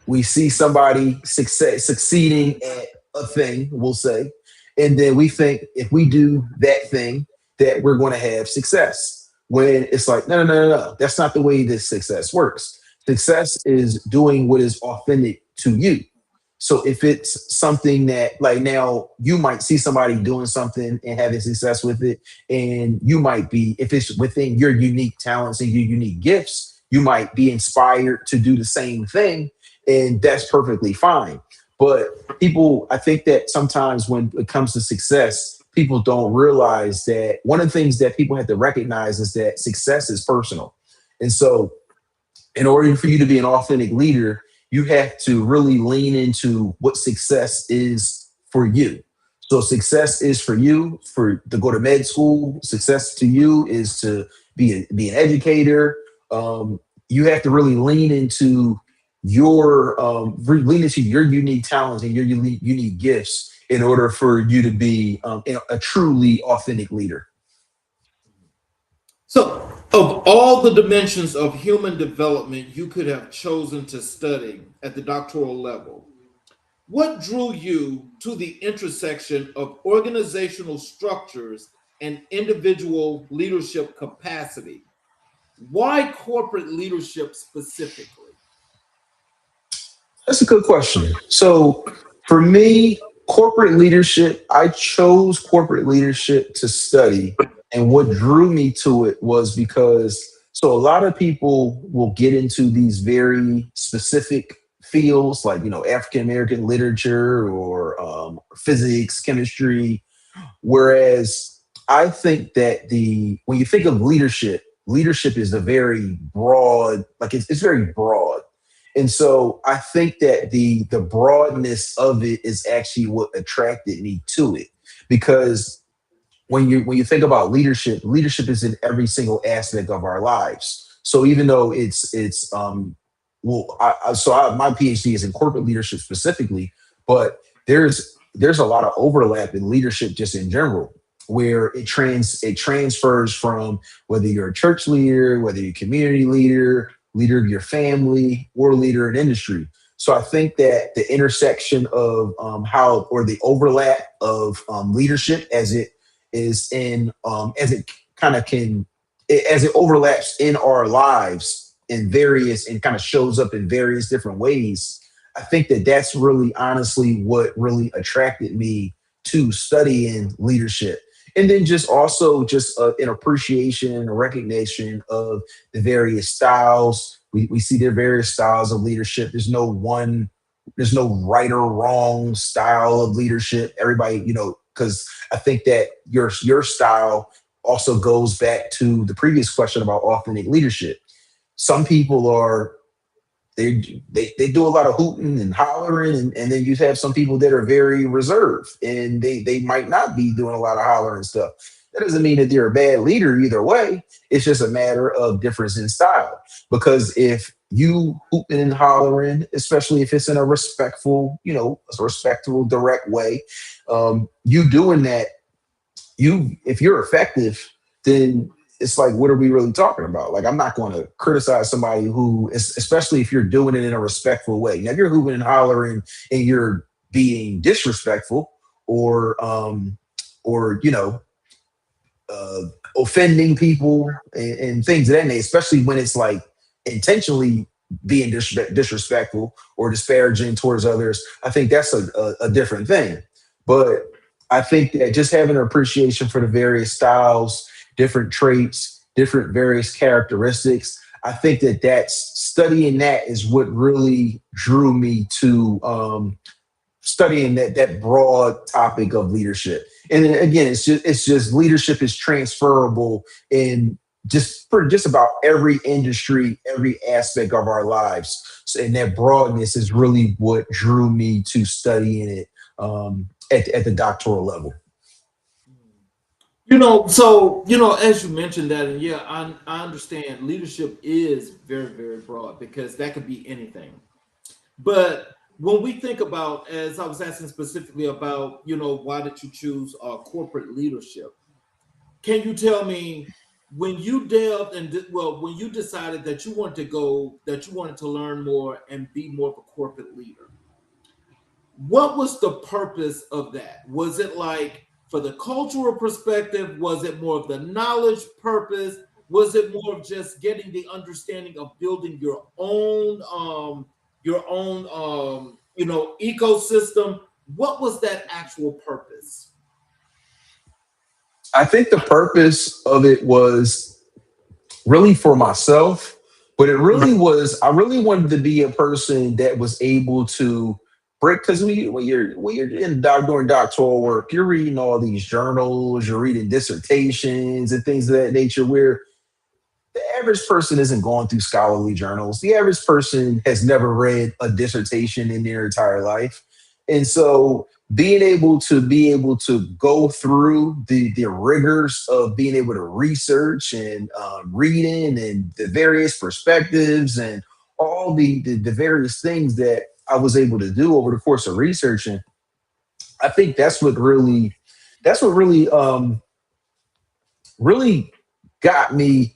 Speaker 3: We see somebody succeeding at a thing, we'll say, and then we think if we do that thing, that we're going to have success. When it's like, no, no, no, no, no. That's not the way this success works. Success is doing what is authentic to you. So if it's something that, like, now you might see somebody doing something and having success with it, and you might be, if it's within your unique talents and your unique gifts, you might be inspired to do the same thing, and that's perfectly fine. But people, I think that sometimes when it comes to success, people don't realize that one of the things that people have to recognize is that success is personal. And so in order for you to be an authentic leader, you have to really lean into what success is for you. So success is for you for to go to med school. Success to you is to be an educator. You have to really lean into lean into your unique talents and your unique gifts in order for you to be a truly authentic leader.
Speaker 2: So, of all the dimensions of human development you could have chosen to study at the doctoral level, what drew you to the intersection of organizational structures and individual leadership capacity? Why corporate leadership specifically?
Speaker 3: That's a good question. So for me, corporate leadership, I chose corporate leadership to study. And what drew me to it was because, so a lot of people will get into these very specific fields like, African American literature or physics, chemistry. Whereas I think that when you think of leadership, leadership is a very broad, like it's very broad. And so I think that the broadness of it is actually what attracted me to it. Because when you think about leadership, leadership is in every single aspect of our lives. So even though it's well, my PhD is in corporate leadership specifically, but there's a lot of overlap in leadership just in general, where it transfers from whether you're a church leader, whether you're a community leader, leader of your family, or leader in industry. So I think that the intersection of how or the overlap of leadership as it is in as it kind of can as it overlaps in our lives in various and kind of shows up in various different ways. I think that that's really honestly what really attracted me to studying leadership. And then just also just an appreciation and a recognition of the various styles. We see their various styles of leadership. There's no right or wrong style of leadership. Everybody, because I think that your style also goes back to the previous question about authentic leadership. Some people are they do a lot of hooting and hollering, and then you have some people that are very reserved and they might not be doing a lot of hollering stuff. That doesn't mean that they're a bad leader either way. It's just a matter of difference in style. Because if you hooping and hollering, especially if it's in a respectful, a respectful, direct way, you doing that, if you're effective, then it's like, what are we really talking about? Like, I'm not going to criticize somebody who, especially if you're doing it in a respectful way. Now, if you're hooping and hollering and you're being disrespectful or offending people and things of that nature, especially when it's like intentionally being disrespectful or disparaging towards others, I think that's a different thing. But I think that just having an appreciation for the various styles, different traits, different various characteristics, I think that that's studying that is what really drew me to studying that broad topic of leadership. And then again, it's just leadership is transferable in just about every industry, every aspect of our lives. So, and that broadness is really what drew me to studying it at the doctoral level.
Speaker 2: As you mentioned that, and yeah, I understand leadership is very, very broad because that could be anything. But when we think about, as I was asking specifically about, why did you choose corporate leadership? Can you tell me when you delved and when you decided that you wanted to learn more and be more of a corporate leader? What was the purpose of that? Was it like for the cultural perspective? Was it more of the knowledge purpose? Was it more of just getting the understanding of building your own ecosystem? What was that actual purpose?
Speaker 3: I think the purpose of it was really for myself, but it really was, I really wanted to be a person that was able to break, because when you're in doing doctoral work, you're reading all these journals, you're reading dissertations and things of that nature, where the average person isn't going through scholarly journals. The average person has never read a dissertation in their entire life. And so being able to go through the rigors of being able to research and reading and the various perspectives and all the various things that I was able to do over the course of researching, I think that's what really got me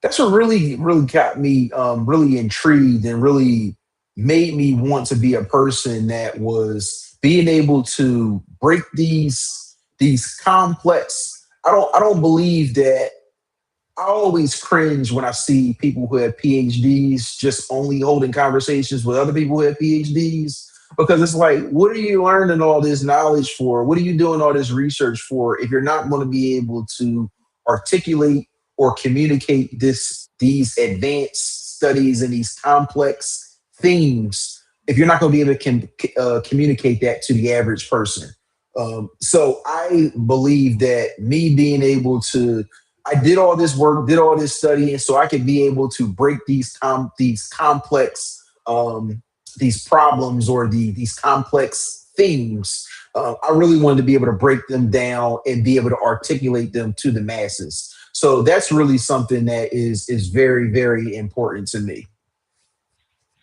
Speaker 3: that's what really got me really intrigued and really made me want to be a person that was being able to break these complex. I don't believe that. I always cringe when I see people who have PhDs just only holding conversations with other people who have PhDs, because it's like, what are you learning all this knowledge for? What are you doing all this research for if you're not going to be able to articulate or communicate these advanced studies and these complex themes, if you're not going to be able to communicate that to the average person? So I believe that me being able to, I did all this work, did all this studying, so I could be able to break these complex these problems or these complex themes. I really wanted to be able to break them down and be able to articulate them to the masses. So that's really something that is very, very important to me.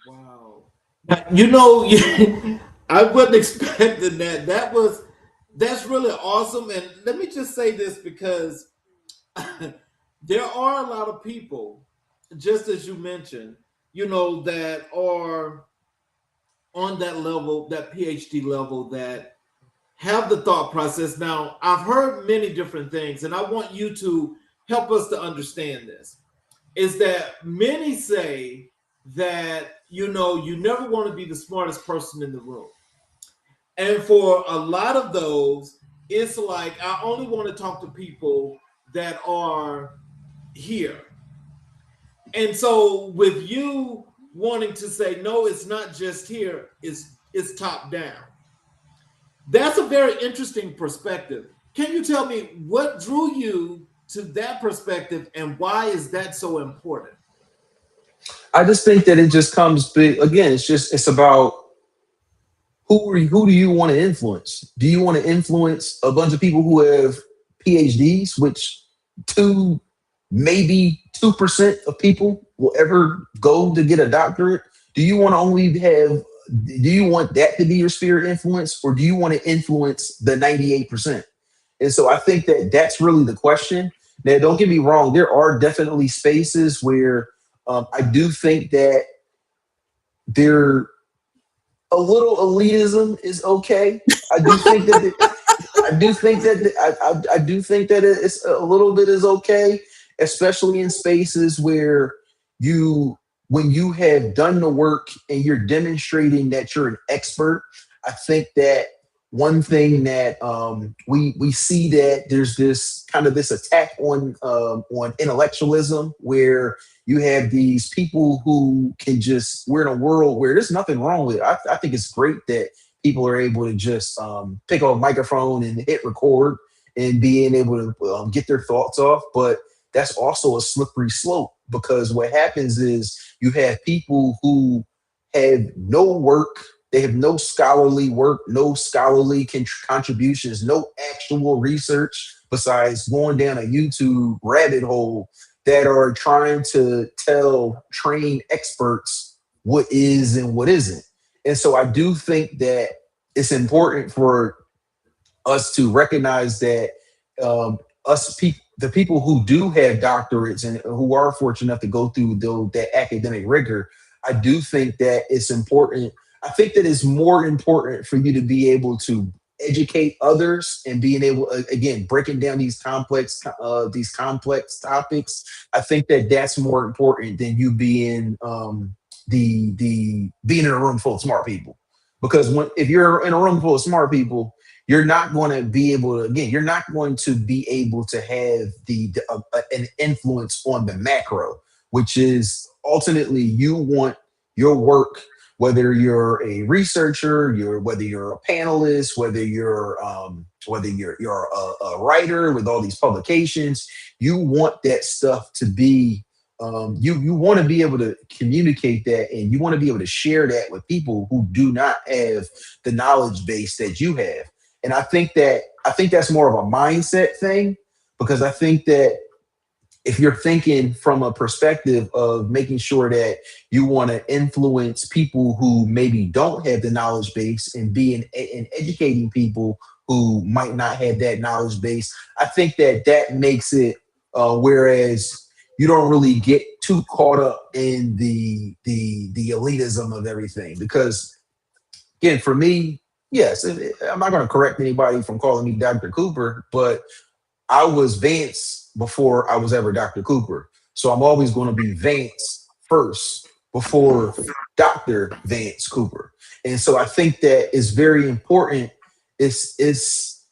Speaker 2: Wow. I wasn't expecting that. That's really awesome. And let me just say this, because there are a lot of people, just as you mentioned, that are on that level, that PhD level, that have the thought process. Now, I've heard many different things, and I want you to help us to understand this. Is that many say that you never want to be the smartest person in the room. And for a lot of those, it's like, I only want to talk to people that are here. And so with you wanting to say, no, it's not just here, it's top down. That's a very interesting perspective. Can you tell me what drew you to that perspective, and why is that so important?
Speaker 3: I just think that it just comes big again. It's about who do you want to influence? Do you want to influence a bunch of people who have PhDs, which two maybe 2% of people will ever go to get a doctorate? Do you want to only have? Do you want that to be your sphere of influence, or do you want to influence the 98%? And so I think that that's really the question. Now, don't get me wrong. There are definitely spaces where I do think that there a little elitism is okay. I do think that I do think that I do think that it's a little bit is okay, especially in spaces where you when you have done the work and you're demonstrating that you're an expert. I think that one thing that we see that there's this kind of this attack on intellectualism, where you have these people who can just, we're in a world where there's nothing wrong with it. I think it's great that people are able to just pick up a microphone and hit record and being able to get their thoughts off. But that's also a slippery slope, because what happens is you have people who have no work, they have no scholarly work, no scholarly contributions, no actual research besides going down a YouTube rabbit hole, that are trying to tell trained experts what is and what isn't. And so I do think that it's important for us to recognize that the people who do have doctorates and who are fortunate enough to go through that academic rigor, I do think that it's important. I think that it's more important for you to be able to educate others and being able, again, breaking down these complex topics. I think that that's more important than you being the being in a room full of smart people. Because when if you're in a room full of smart people, you're not going to be able to, again, you're not going to be able to have an influence on the macro, which is ultimately you want your work, whether you're a researcher, whether you're a panelist, whether you're a writer with all these publications, you want that stuff to be, you want to be able to communicate that, and you want to be able to share that with people who do not have the knowledge base that you have. And I think that's more of a mindset thing, because I think that if you're thinking from a perspective of making sure that you want to influence people who maybe don't have the knowledge base, and and educating people who might not have that knowledge base, I think that that makes it, whereas you don't really get too caught up in the elitism of everything. Because again, for me, yes, I'm not going to correct anybody from calling me Dr. Cooper, but I was Vance before I was ever Dr. Cooper. So I'm always going to be Vance first before Dr. Vance Cooper. And so I think that it's very important. It's it's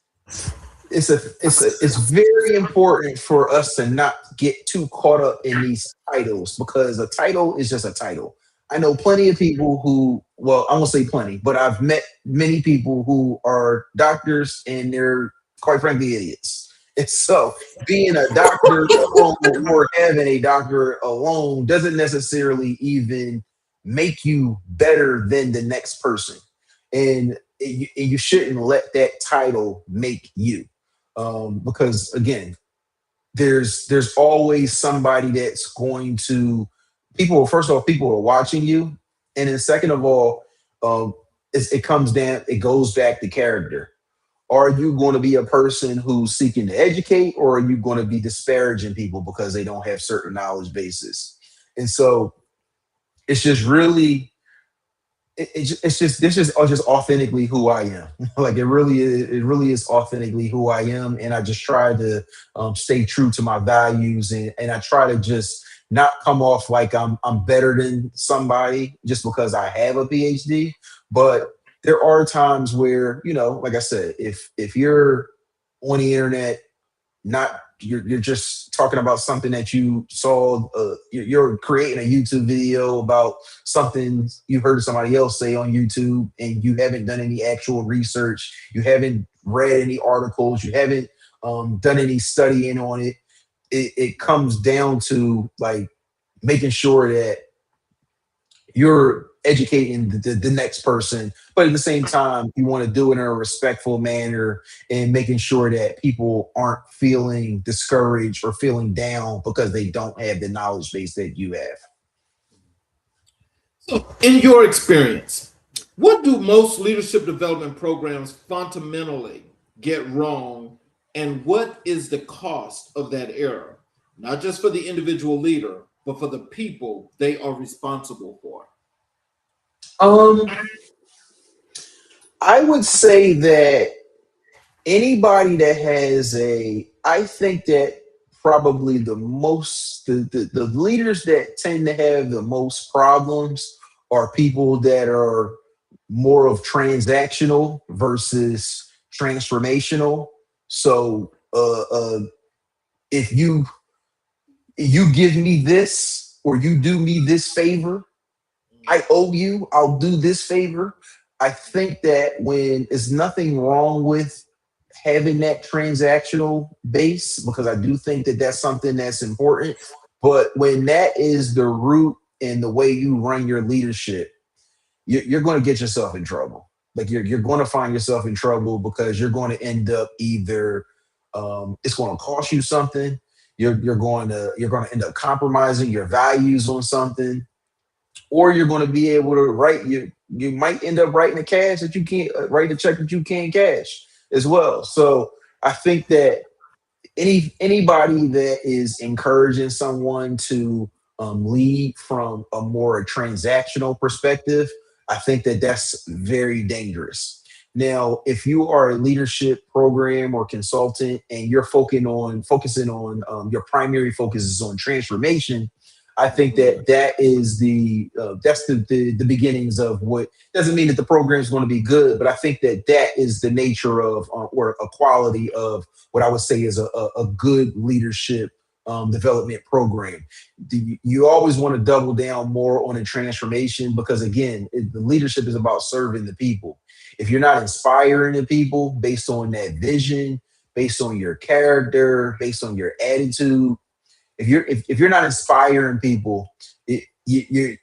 Speaker 3: very important for us to not get too caught up in these titles, because a title is just a title. I know plenty of people who, well, I won't say plenty, but I've met many people who are doctors and they're quite frankly idiots. And so being a doctor alone or having a doctor alone doesn't necessarily even make you better than the next person. And you shouldn't let that title make you. Because again, there's always somebody that's going to, people, first of all, people are watching you, and then second of all, it goes back to character. Are you going to be a person who's seeking to educate, or are you going to be disparaging people because they don't have certain knowledge bases? And so it's just really, it's just this is just authentically who I am. Like it really is authentically who I am, and I just try to stay true to my values, and I try to just not come off like I'm better than somebody just because I have a PhD. But there are times where, like I said, if you're on the internet, not you're just talking about something that you saw, you're creating a YouTube video about something you heard somebody else say on YouTube, and you haven't done any actual research, you haven't read any articles, you haven't done any studying on it. It comes down to like making sure that you're educating the next person, but at the same time, you want to do it in a respectful manner, and making sure that people aren't feeling discouraged or feeling down because they don't have the knowledge base that you have.
Speaker 2: So, in your experience, what do most leadership development programs fundamentally get wrong, and what is the cost of that error, not just for the individual leader, but for the people they are responsible for?
Speaker 3: Um, I would say that anybody that I think that probably the leaders that tend to have the most problems are people that are more of transactional versus transformational. So if you give me this, or you do me this favor, I owe you, I'll do this favor. I think that when there's nothing wrong with having that transactional base, because I do think that that's something that's important. But when that is the root and the way you run your leadership, you're going to get yourself in trouble. Like you're going to find yourself in trouble, because you're going to end up either, it's going to cost you something. You're going to end up compromising your values on something, or you're going to be able to you might end up writing a cash that you can't write a check that you can't cash as well. So I think that anybody that is encouraging someone to lead from a more transactional perspective, I think that that's very dangerous. Now, if you are a leadership program or consultant and you're focusing on your primary focus is on transformation, I think
Speaker 2: Mhm.
Speaker 3: that is the beginnings of what doesn't mean that the program is going to be good, but I think that is the nature of or a quality of what I would say is a good leadership development program. You always want to double down more on the transformation because again, the leadership is about serving the people. If you're not inspiring the people based on that vision, based on your character, based on your attitude, if you're not inspiring people, you're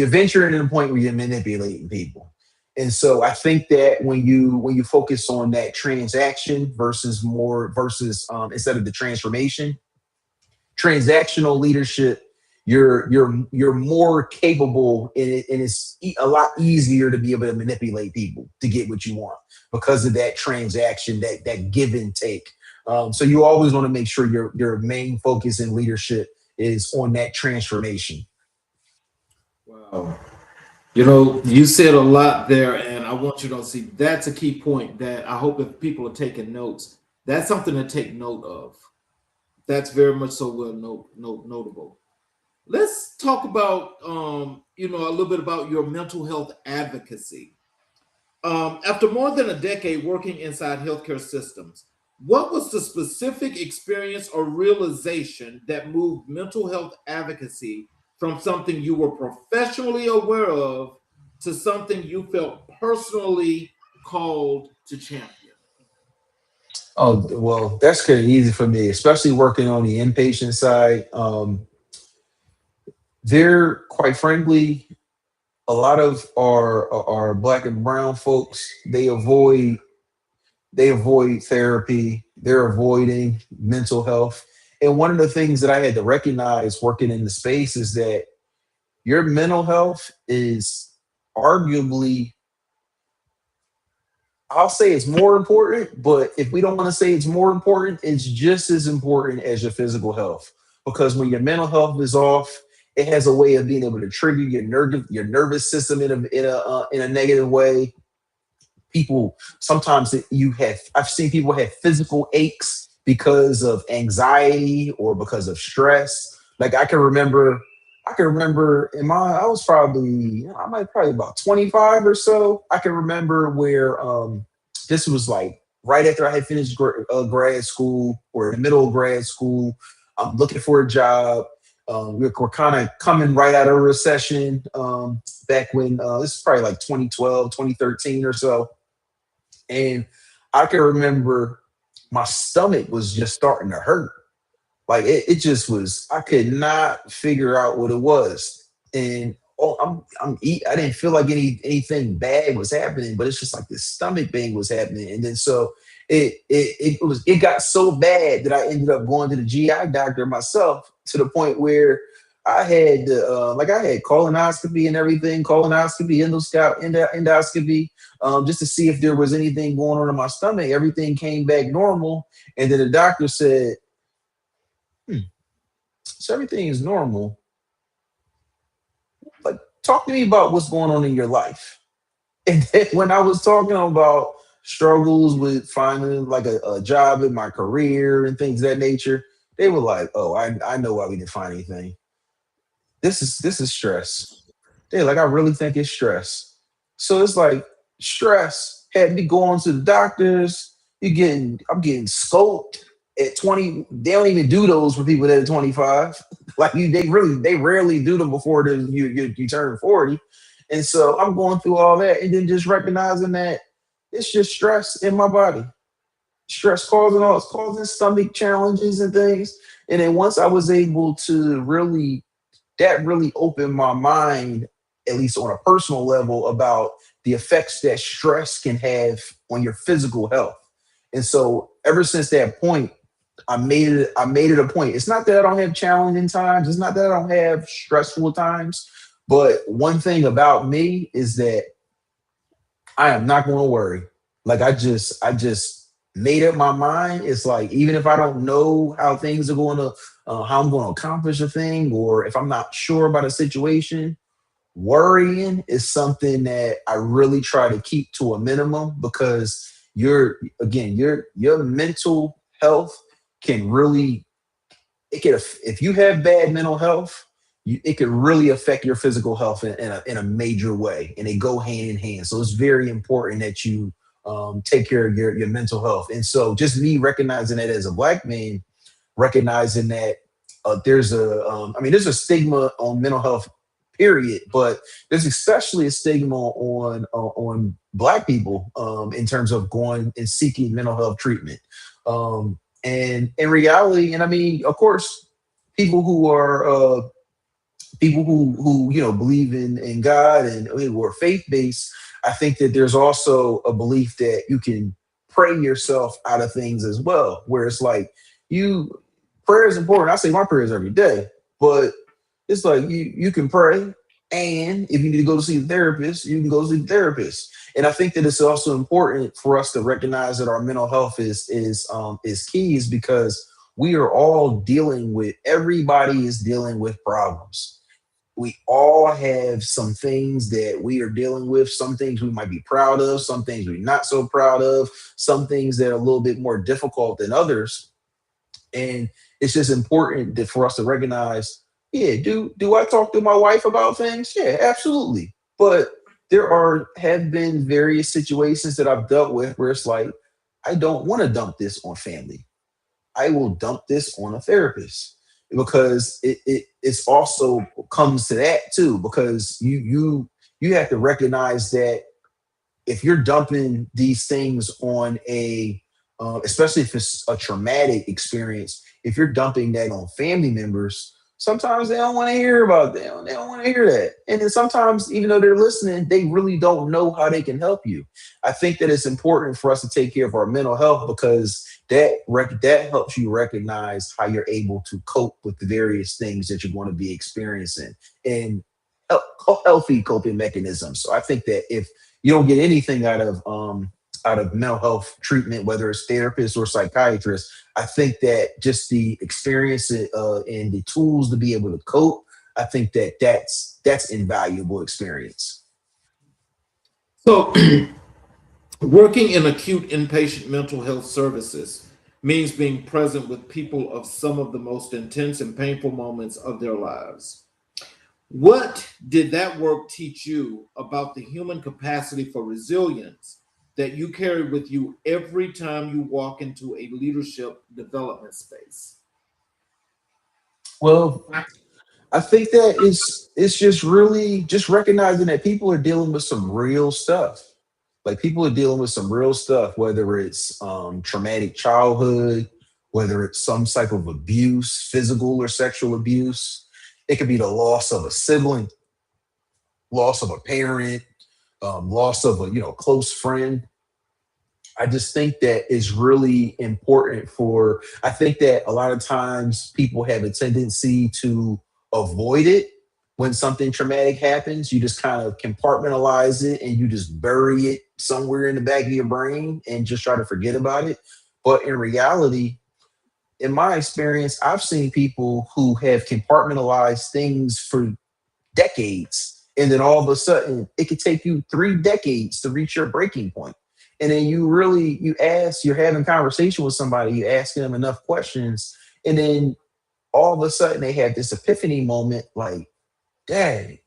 Speaker 3: venturing to the point where you're manipulating people. And so I think that when you focus on that transaction versus instead of the transformation, transactional leadership, you're more capable and it's a lot easier to be able to manipulate people to get what you want because of that transaction, that give and take. So you always want to make sure your main focus in leadership is on that transformation.
Speaker 2: Wow. You know, you said a lot there, and I want you to see that's a key point that I hope if people are taking notes, that's something to take note of. That's very much so well notable. Let's talk about a little bit about your mental health advocacy. After more than a decade working inside healthcare systems, what was the specific experience or realization that moved mental health advocacy from something you were professionally aware of to something you felt personally called to champion?
Speaker 3: Oh well, that's kind of easy for me, especially working on the inpatient side. They're quite frankly, a lot of our black and brown folks they avoid therapy, they're avoiding mental health. And one of the things that I had to recognize working in the space is that your mental health is arguably, I'll say it's more important, but if we don't want to say it's more important, it's just as important as your physical health. Because when your mental health is off, it has a way of being able to trigger your nervous system in a negative way. People sometimes you have I've seen people have physical aches because of anxiety or because of stress. Like I can remember in my I was probably I might probably about 25 or so. I can remember where this was like right after I had finished grad school or in the middle of grad school. I'm looking for a job. We're kind of coming right out of a recession back when this is probably like 2012, 2013 or so, and I can remember my stomach was just starting to hurt. Like it just was. I could not figure out what it was. And I didn't feel like anything bad was happening, but it's just like this stomach thing was happening. And then so it got so bad that I ended up going to the GI doctor myself to the point where I had colonoscopy and everything, colonoscopy, endoscopy, just to see if there was anything going on in my stomach. Everything came back normal, and then the doctor said, "Hmm, so everything is normal. Like, talk to me about what's going on in your life." And then when I was talking about struggles with finding like a job in my career and things of that nature, they were like, "Oh, I know why we didn't find anything. This is stress." They're like, "I really think it's stress." So it's like stress had me going to the doctors. I'm getting scoped at 20. They don't even do those for people that are 25. Like they rarely do them before you turn 40. And so I'm going through all that and then just recognizing that it's just stress in my body. Stress causing stomach challenges and things. And then once I was able to really opened my mind, at least on a personal level, about the effects that stress can have on your physical health. And so ever since that point, I made it a point. It's not that I don't have challenging times, it's not that I don't have stressful times, but one thing about me is that I am not going to worry. Like I just made up my mind. It's like even if I don't know how things are going to how I'm going to accomplish a thing, or if I'm not sure about a situation, Worrying is something that I really try to keep to a minimum because your mental health can really it can if you have bad mental health, it could really affect your physical health in a major way, and they go hand in hand. So it's very important that you take care of your mental health. And so, just me recognizing that as a black man, recognizing that there's a stigma on mental health, period, but there's especially a stigma on black people in terms of going and seeking mental health treatment. And in reality, and I mean, of course, people who are people who believe in God and who are faith based, I think that there's also a belief that you can pray yourself out of things as well. Where it's like you prayer is important. I say my prayers every day, but it's like you can pray, and if you need to go to see the therapist, you can go see the therapist. And I think that it's also important for us to recognize that our mental health is key, is because we are all dealing with everybody is dealing with problems. We all have some things that we are dealing with, some things we might be proud of, some things we're not so proud of, some things that are a little bit more difficult than others. And it's just important for us to recognize, yeah, do I talk to my wife about things? Yeah, absolutely. But there have been various situations that I've dealt with where it's like, I don't want to dump this on family. I will dump this on a therapist, because it's also comes to that too, because you have to recognize that if you're dumping these things on especially if it's a traumatic experience, if you're dumping that on family members, sometimes they don't want to hear about that. They don't want to hear that. And then sometimes, even though they're listening, they really don't know how they can help you. I think that it's important for us to take care of our mental health, because that helps you recognize how you're able to cope with the various things that you're going to be experiencing, and healthy coping mechanisms. So I think that if you don't get anything out of mental health treatment, whether it's therapist or psychiatrist, I think that just the experience and the tools to be able to cope, I think that that's invaluable experience.
Speaker 2: So, working in acute inpatient mental health services means being present with people of some of the most intense and painful moments of their lives. What did that work teach you about the human capacity for resilience that you carry with you every time you walk into a leadership development space?
Speaker 3: Well, I think that it's just really just recognizing that people are dealing with some real stuff. Like, people are dealing with some real stuff, whether it's traumatic childhood, whether it's some type of abuse, physical or sexual abuse. It could be the loss of a sibling, loss of a parent, loss of a close friend. I just think that it's really important for, I think that a lot of times people have a tendency to avoid it when something traumatic happens. You just kind of compartmentalize it and you just bury it somewhere in the back of your brain and just try to forget about it. But in reality, in my experience, I've seen people who have compartmentalized things for decades. And then all of a sudden, it could take you 3 decades to reach your breaking point. And then you're having conversation with somebody, you ask them enough questions, and then all of a sudden they have this epiphany moment like, Dad,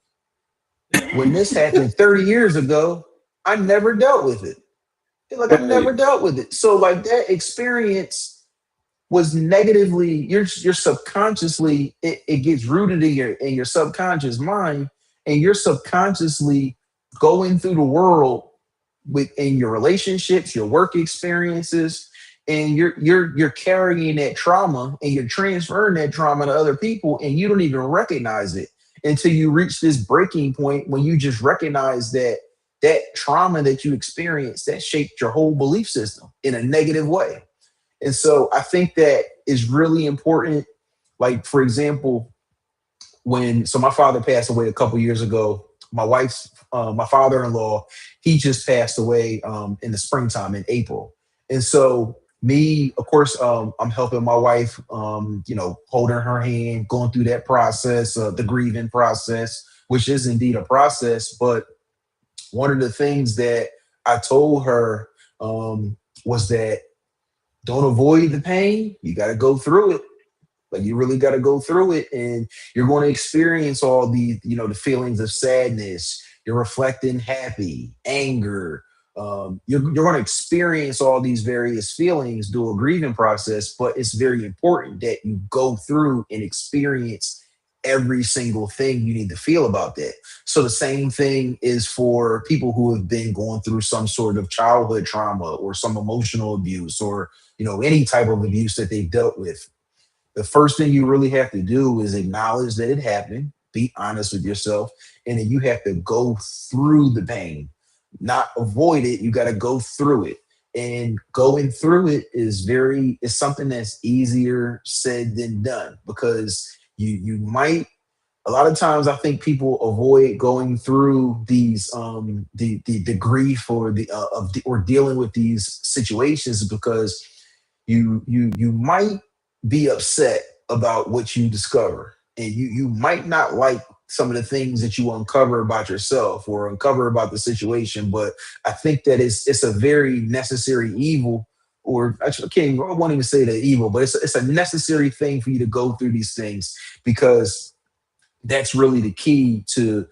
Speaker 3: when this happened 30 years ago, I never dealt with it. They're like, I never dealt with it. So like that experience was negatively, you're subconsciously, it gets rooted in your subconscious mind, and you're subconsciously going through the world within your relationships, your work experiences, and you're carrying that trauma and you're transferring that trauma to other people, and you don't even recognize it until you reach this breaking point when you just recognize that that trauma that you experienced that shaped your whole belief system in a negative way. And so I think that is really important. Like, for example, my father passed away a couple years ago, my father-in-law, he just passed away in the springtime in April. And so me, of course, I'm helping my wife, holding her hand, going through that process, the grieving process, which is indeed a process. But one of the things that I told her was that don't avoid the pain. You got to go through it. Like you really got to go through it, and you're going to experience all the, the feelings of sadness. You're reflecting happy, anger. You're going to experience all these various feelings through a grieving process, but it's very important that you go through and experience every single thing you need to feel about that. So the same thing is for people who have been going through some sort of childhood trauma or some emotional abuse or, any type of abuse that they've dealt with. The first thing you really have to do is acknowledge that it happened, be honest with yourself, and then you have to go through the pain, not avoid it. You got to go through it. And going through it is something that's easier said than done, because you might, a lot of times I think people avoid going through these the grief or or dealing with these situations because you might be upset about what you discover, and you might not like some of the things that you uncover about yourself or uncover about the situation. But I think that it's a very necessary evil, or I won't even say the evil, but it's a necessary thing for you to go through these things, because that's really the key to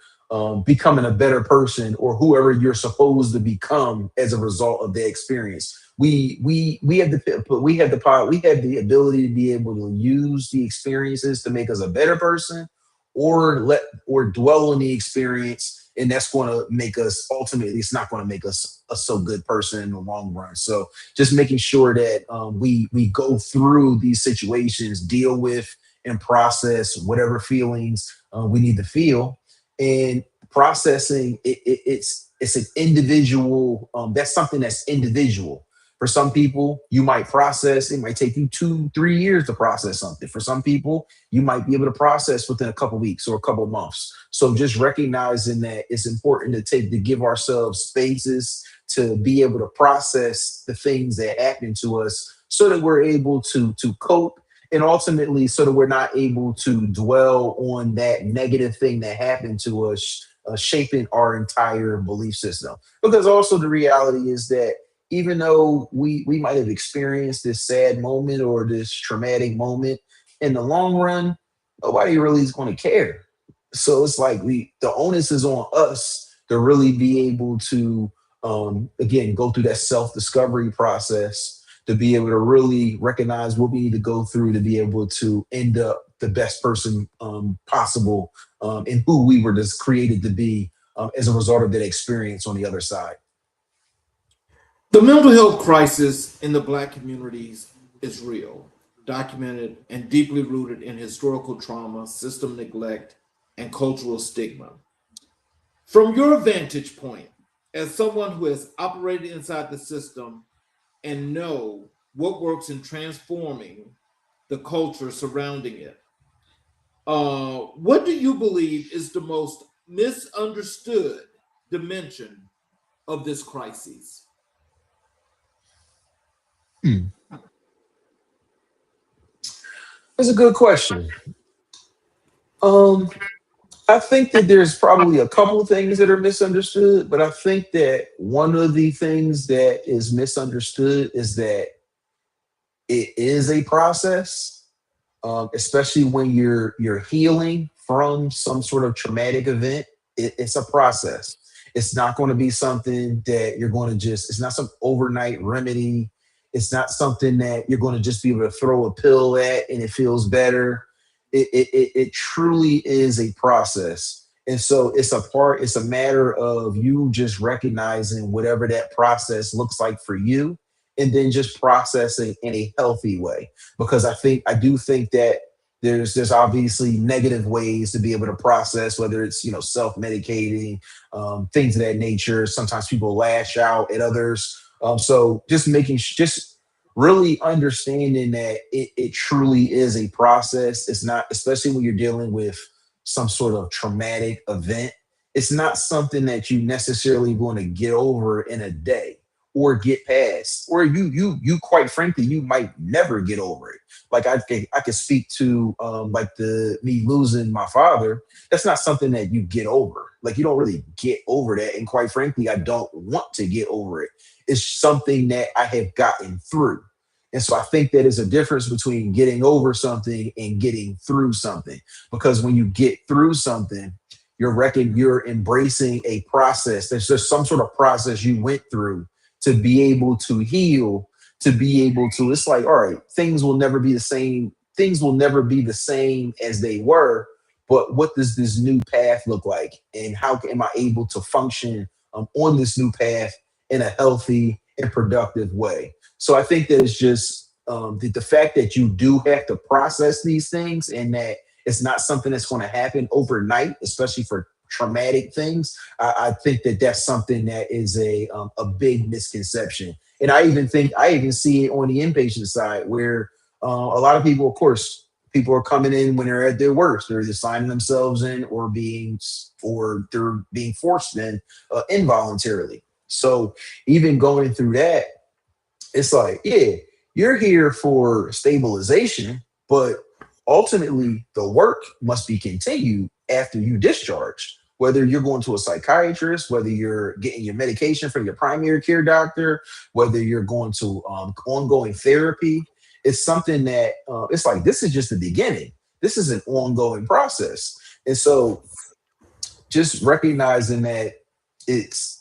Speaker 3: becoming a better person, or whoever you're supposed to become as a result of the experience. We have the ability to be able to use the experiences to make us a better person, or dwell on the experience, and that's going to make us, ultimately it's not going to make us a so good person in the long run. So just making sure that we go through these situations, deal with and process whatever feelings we need to feel, and processing it's an individual. That's something that's individual. For some people, you might process, it might take you 2-3 years to process something. For some people, you might be able to process within a couple weeks or a couple months. So just recognizing that it's important to give ourselves spaces to be able to process the things that happen to us, so that we're able to cope, and ultimately so that we're not able to dwell on that negative thing that happened to us, shaping our entire belief system. Because also the reality is that even though we might have experienced this sad moment or this traumatic moment, in the long run, nobody really is going to care. So it's like the onus is on us to really be able to again go through that self-discovery process, to be able to really recognize what we need to go through to be able to end up the best person possible, and who we were just created to be, as a result of that experience on the other side.
Speaker 2: The mental health crisis in the Black communities is real, documented, and deeply rooted in historical trauma, system neglect, and cultural stigma. From your vantage point, as someone who has operated inside the system and know what works in transforming the culture surrounding it, what do you believe is the most misunderstood dimension of this crisis?
Speaker 3: Hmm. That's a good question. Um, I think that there's probably a couple of things that are misunderstood, but I think that one of the things that is misunderstood is that it is a process, especially when you're healing from some sort of traumatic event. It's a process. It's not going to be something that you're going to just. It's not some overnight remedy. It's not something that you're going to just be able to throw a pill at and it feels better. It truly is a process, and so it's a matter of you just recognizing whatever that process looks like for you, and then just processing in a healthy way. Because I do think that there's obviously negative ways to be able to process, whether it's self-medicating, things of that nature. Sometimes people lash out at others. So just really understanding that it truly is a process. It's not, especially when you're dealing with some sort of traumatic event, it's not something that you necessarily going to get over in a day, or get past, or you quite frankly, you might never get over it. Like I could speak to like the me losing my father. That's not something that you get over. Like you don't really get over that. And quite frankly, I don't want to get over it. It's something that I have gotten through. And so I think that is a difference between getting over something and getting through something. Because when you get through something, you're embracing a process. There's just some sort of process you went through to be able to heal, to be able to, it's like, all right, things will never be the same. Things will never be the same as they were. But what does this new path look like? And how am I able to function on this new path in a healthy and productive way? So I think that it's just the fact that you do have to process these things, and that it's not something that's going to happen overnight, especially for traumatic things. I think that that's something that is a big misconception. And I even see it on the inpatient side where a lot of people, of course, people are coming in when they're at their worst. They're either signing themselves in or they're being forced in involuntarily. So even going through that, it's like, yeah, you're here for stabilization, but ultimately the work must be continued after you discharge. Whether you're going to a psychiatrist, whether you're getting your medication from your primary care doctor, whether you're going to ongoing therapy, it's something that it's like this is just the beginning. This is an ongoing process, and so just recognizing that it's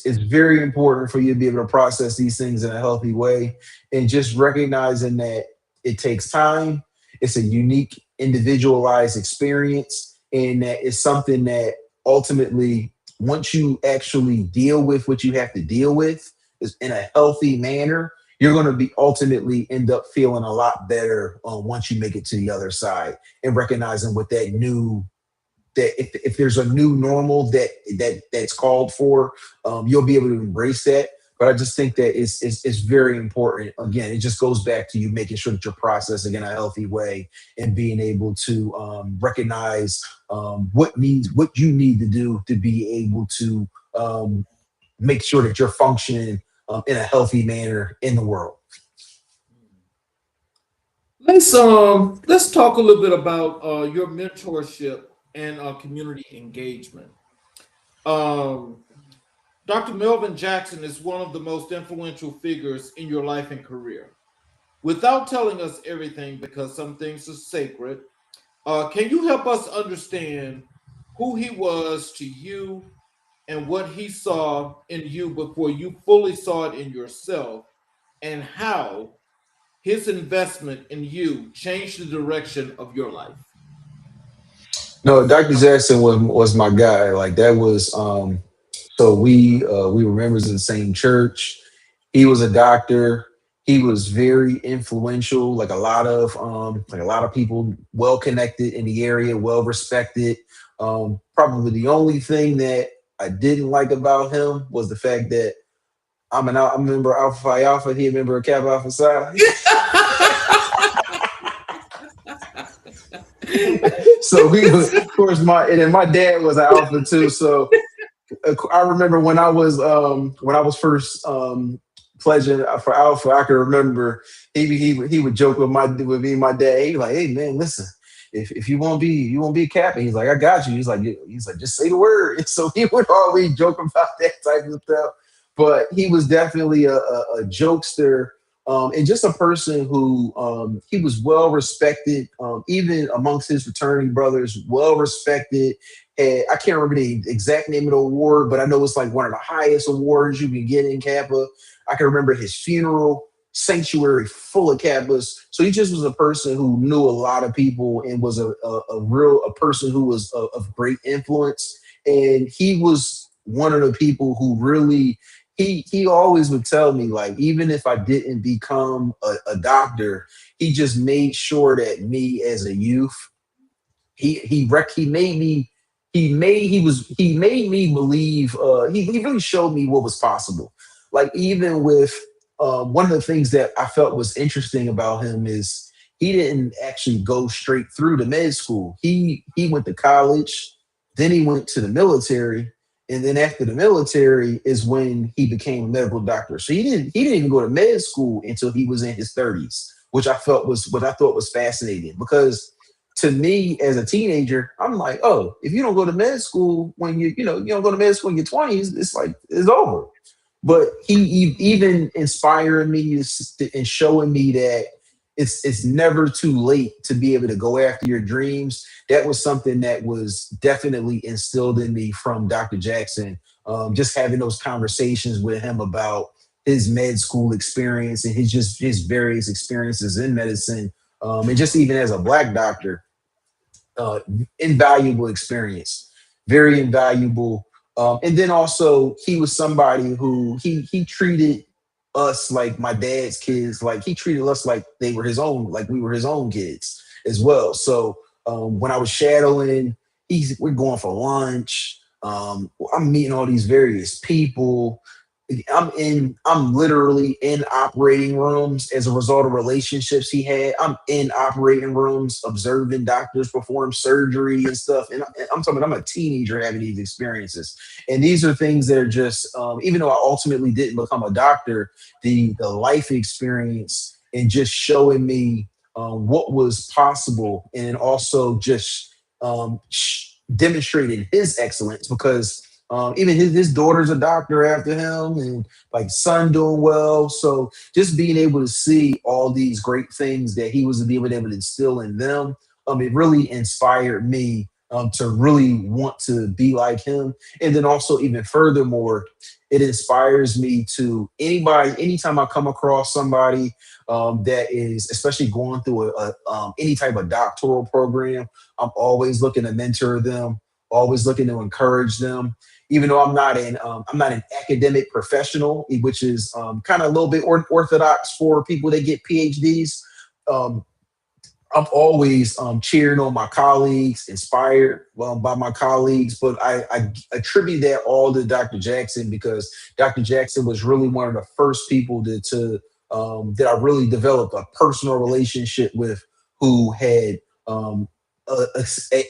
Speaker 3: very important for you to be able to process these things in a healthy way, and just recognizing that it takes time. It's a unique individualized experience, and that it's something that ultimately, once you actually deal with what you have to deal with is in a healthy manner, you're going to be ultimately end up feeling a lot better once you make it to the other side, and recognizing what that new that if there's a new normal that's called for, you'll be able to embrace that. But I just think that it's very important. Again, it just goes back to you making sure that you're processing in a healthy way and being able to recognize what you need to do to be able to make sure that you're functioning in a healthy manner in the world.
Speaker 2: Let's talk a little bit about your mentorship and community engagement. Um, Dr. Melvin Jackson is one of the most influential figures in your life and career. Without telling us everything, because some things are sacred, can you help us understand who he was to you and what he saw in you before you fully saw it in yourself, and how his investment in you changed the direction of your life?
Speaker 3: No, Dr. Jackson was my guy. Like that was so we were members of the same church. He was a doctor. He was very influential, like a lot of people well connected in the area, well respected. Probably the only thing that I didn't like about him was the fact that I'm a member of Alpha Phi Alpha, he a member of Kappa Alpha Psi. So we, of course, my dad was an alpha too. So I remember when I was first pledging for alpha, I can remember he would joke with me and my dad. He like, hey man, listen, if you won't be a captain, he's like, I got you. He's like, just say the word. And so he would always joke about that type of stuff. But he was definitely a jokester, and just a person who he was well respected, even amongst his fraternity brothers, well respected. And I can't remember the exact name of the award, but I know it's like one of the highest awards you can get in Kappa. I can remember his funeral, sanctuary full of Kappas. So he just was a person who knew a lot of people and was a person who was of great influence. And he was one of the people who really he always would tell me, like, even if I didn't become a doctor, he just made sure that me as a youth, he made me he made me believe, he really showed me what was possible. Like even with one of the things that I felt was interesting about him is he didn't actually go straight through to med school. He went to college, then he went to the military, And then after the military is when he became a medical doctor. So he didn't even go to med school until he was in his 30s, which I thought was fascinating because to me as a teenager, I'm like, oh, if you don't go to med school when you don't go to med school in your 20s, it's like it's over. But even inspiring me and showing me that it's never too late to be able to go after your dreams. That was something that was definitely instilled in me from Dr. Jackson. Just having those conversations with him about his med school experience and his various experiences in medicine, and just even as a black doctor, uh, invaluable experience, very invaluable. And then also he was somebody who he treated us like my dad's kids, like he treated us like they were his own, like we were his own kids as well. So when I was shadowing, we're going for lunch. I'm meeting all these various people. I'm literally in operating rooms as a result of relationships he had. I'm in operating rooms observing doctors perform surgery and stuff. And I'm talking, I'm a teenager having these experiences. And these are things that are just, even though I ultimately didn't become a doctor, the life experience and just showing me what was possible, and also just demonstrated his excellence because even his daughter's a doctor after him, and like son doing well. So just being able to see all these great things that he was able to instill in them, it really inspired me to really want to be like him. And then also even furthermore, it inspires me to anytime I come across somebody that is especially going through any type of doctoral program, I'm always looking to mentor them, always looking to encourage them. Even though I'm not an academic professional, which is kind of a little bit orthodox for people that get PhDs. Um, I'm always cheering on my colleagues, inspired by my colleagues, but I attribute that all to Dr. Jackson because Dr. Jackson was really one of the first people that I really developed a personal relationship with, who had an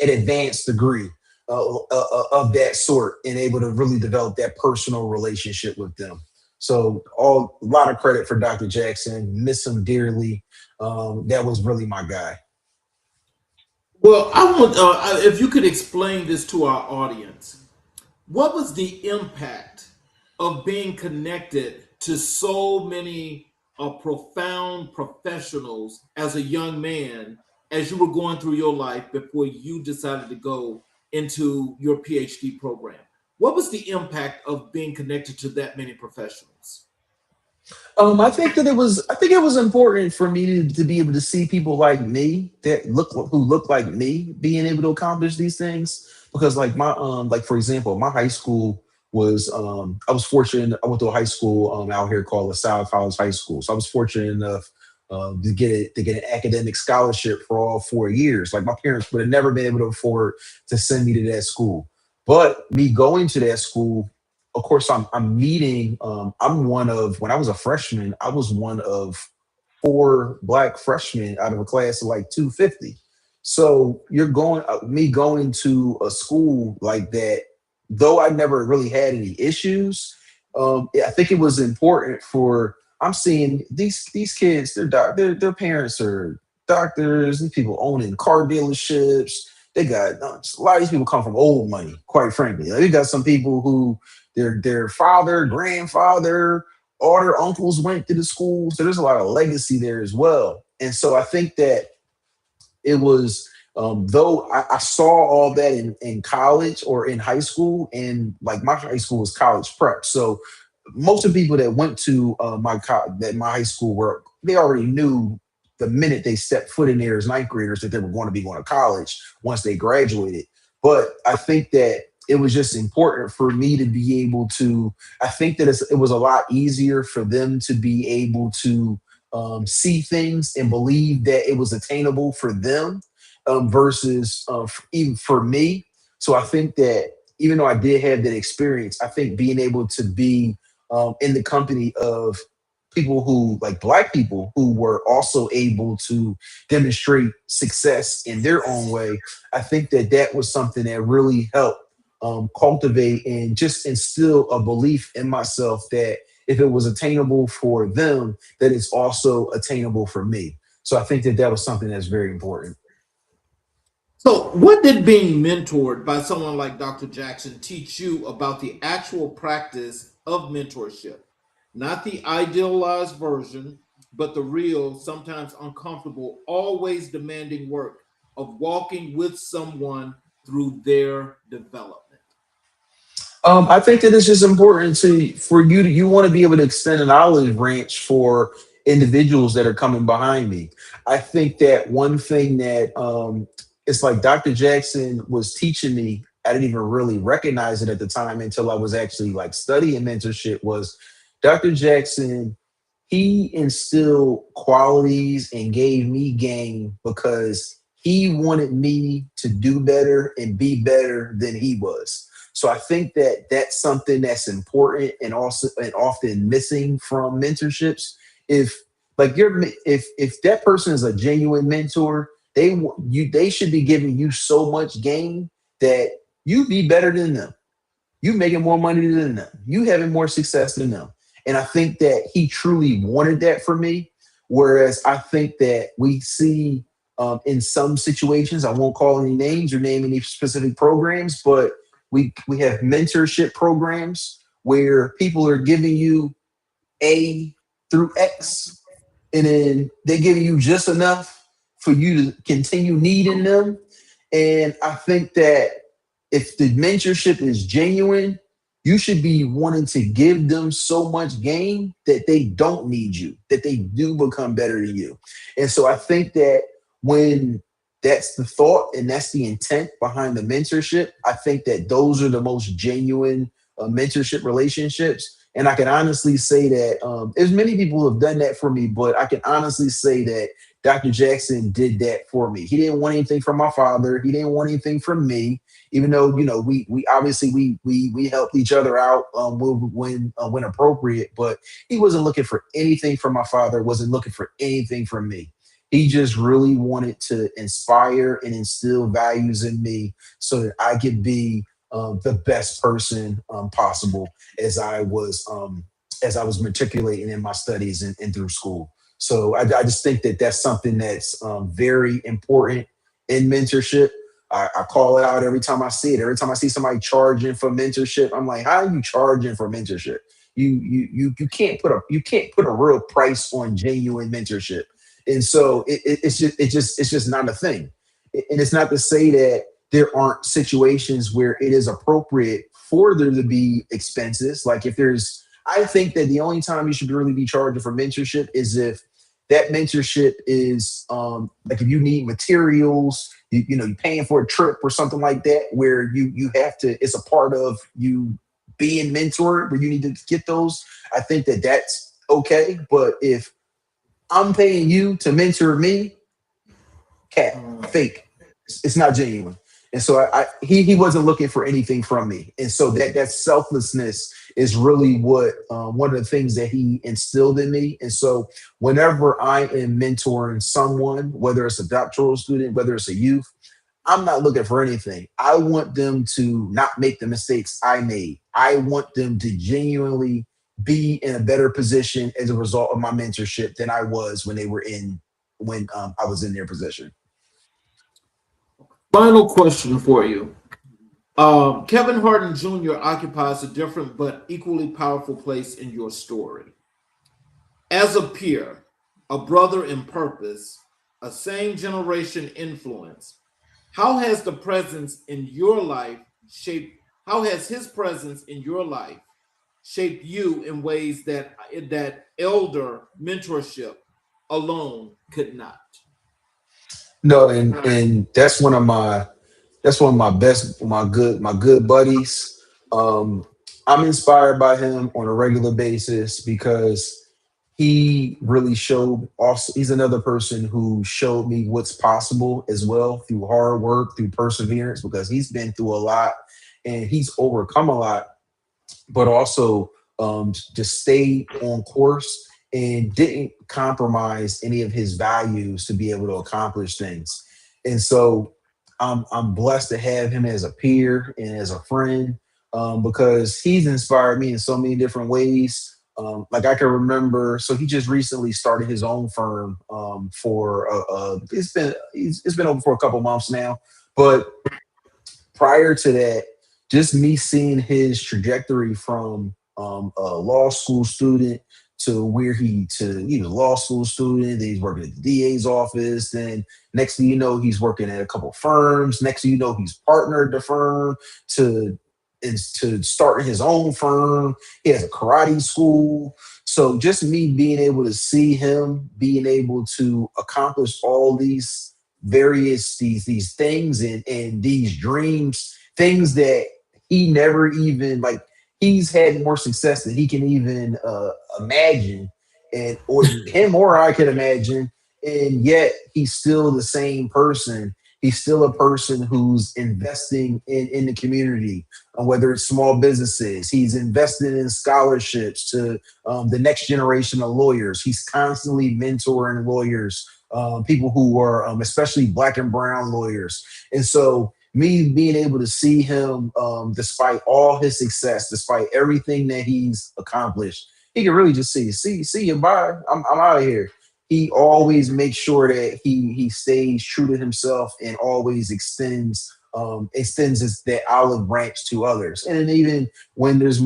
Speaker 3: advanced degree of that sort, and able to really develop that personal relationship with them. So a lot of credit for Dr. Jackson. Miss him dearly. That was really my guy.
Speaker 2: Well, I want if you could explain this to our audience. What was the impact of being connected to so many profound professionals as a young man as you were going through your life before you decided to go into your PhD program? What was the impact of being connected to that many professionals?
Speaker 3: I think it was important for me to be able to see people like me who look like me being able to accomplish these things. Because like like for example, my high school was I was fortunate. I went to a high school out here called LaSalle College High School. So I was fortunate enough to get an academic scholarship for all 4 years. Like my parents would have never been able to afford to send me to that school. But me going to that school, of course, I'm meeting. I'm one of when I was a freshman, I was one of four black freshmen out of a class of like 250. So you're me going to a school like that, though I never really had any issues. I think it was important for I'm seeing these kids. Their parents are doctors. These people owning car dealerships. They got a lot of these people come from old money. Quite frankly, like, you got some people who their father, grandfather, all their uncles went to the school. So there's a lot of legacy there as well. And so I think that it was though I saw all that in college or in high school, and like my high school was college prep. So most of the people that went to my high school were they already knew the minute they stepped foot in there as ninth graders that they were going to be going to college once they graduated. But I think that it was just important for me to be able to. I think that it was a lot easier for them to be able to see things and believe that it was attainable for them versus even for me. So I think that even though I did have that experience, I think being able to be in the company of people who like black people who were also able to demonstrate success in their own way, I think that that was something that really helped cultivate and just instill a belief in myself that if it was attainable for them, that it's also attainable for me. So I think that that was something that's very important.
Speaker 2: So, what did being mentored by someone like Dr. Jackson teach you about the actual practice of mentorship? Not the idealized version, but the real, sometimes uncomfortable, always demanding work of walking with someone through their development.
Speaker 3: I think that it's just important to for you to you want to be able to extend an olive branch for individuals that are coming behind me. I think that one thing that it's like Dr. Jackson was teaching me. I didn't even really recognize it at the time until I was actually like studying mentorship. Was Dr. Jackson? He instilled qualities and gave me game because he wanted me to do better and be better than he was. So I think that that's something that's important and also and often missing from mentorships. If like you're if that person is a genuine mentor, they should be giving you so much game that you be better than them, you making more money than them, you having more success than them. And I think that he truly wanted that for me. Whereas I think that we see in some situations, I won't call any names or name any specific programs, but we have mentorship programs where people are giving you A through X, and then they're giving you just enough for you to continue needing them. And I think that if the mentorship is genuine, you should be wanting to give them so much gain that they don't need you, that they do become better than you. And so I think that when that's the thought and that's the intent behind the mentorship, I think that those are the most genuine mentorship relationships. And I can honestly say that there's many people who have done that for me, but I can honestly say that Dr. Jackson did that for me. He didn't want anything from my father. He didn't want anything from me, even though we obviously we helped each other out when appropriate. But he wasn't looking for anything from my father. Wasn't looking for anything from me. He just really wanted to inspire and instill values in me so that I could be the best person possible as I was matriculating in my studies and through school. So I just think that that's something that's very important in mentorship. I call it out every time I see it. Every time I see somebody charging for mentorship, I'm like, how are you charging for mentorship? You can't put a real price on genuine mentorship. And so it's just not a thing. And it's not to say that there aren't situations where it is appropriate for there to be expenses. Like if there's, I think that the only time you should really be charging for mentorship is if that mentorship is like if you need materials, you're paying for a trip or something like that, where you have to, it's a part of you being mentored where you need to get those. I think that that's okay. But if I'm paying you to mentor me, cat, fake. It's not genuine. And so he wasn't looking for anything from me. And so that selflessness is really what one of the things that he instilled in me. And so whenever I am mentoring someone, whether it's a doctoral student, whether it's a youth, I'm not looking for anything. I want them to not make the mistakes I made. I want them to genuinely be in a better position as a result of my mentorship than I was when I was in their position.
Speaker 2: Final question for you. Kevin Harden Jr. occupies a different but equally powerful place in your story. As a peer, a brother in purpose, a same generation influence, how has the presence in your life shaped, how has his presence in your life shaped you in ways that elder mentorship alone could not?
Speaker 3: No, and that's one of my best my good buddies. I'm inspired by him on a regular basis because he really showed also he's another person who showed me what's possible as well through hard work, through perseverance, because he's been through a lot and he's overcome a lot, but also just stayed on course and didn't compromise any of his values to be able to accomplish things. And so I'm blessed to have him as a peer and as a friend, because he's inspired me in so many different ways. Like I can remember, so he just recently started his own firm, for it's been over for a couple months now, but prior to that, just me seeing his trajectory from a law school student to where he was a law school student, then he's working at the DA's office, then next thing you know, he's working at a couple firms. Next thing you know, he's partnered the firm to to starting his own firm. He has a karate school. So just me being able to see him being able to accomplish all these these things and these dreams, things that he never even like, he's had more success than he can even imagine, and or him or I could imagine, and yet he's still the same person. He's still a person who's investing in the community, whether it's small businesses. He's investing in scholarships to the next generation of lawyers. He's constantly mentoring lawyers, people who are, especially Black and brown lawyers. And so, me being able to see him, despite all his success, despite everything that he's accomplished, he can really just see you, bye. I'm out of here. He always makes sure that he stays true to himself and always extends that olive branch to others. And then even when there's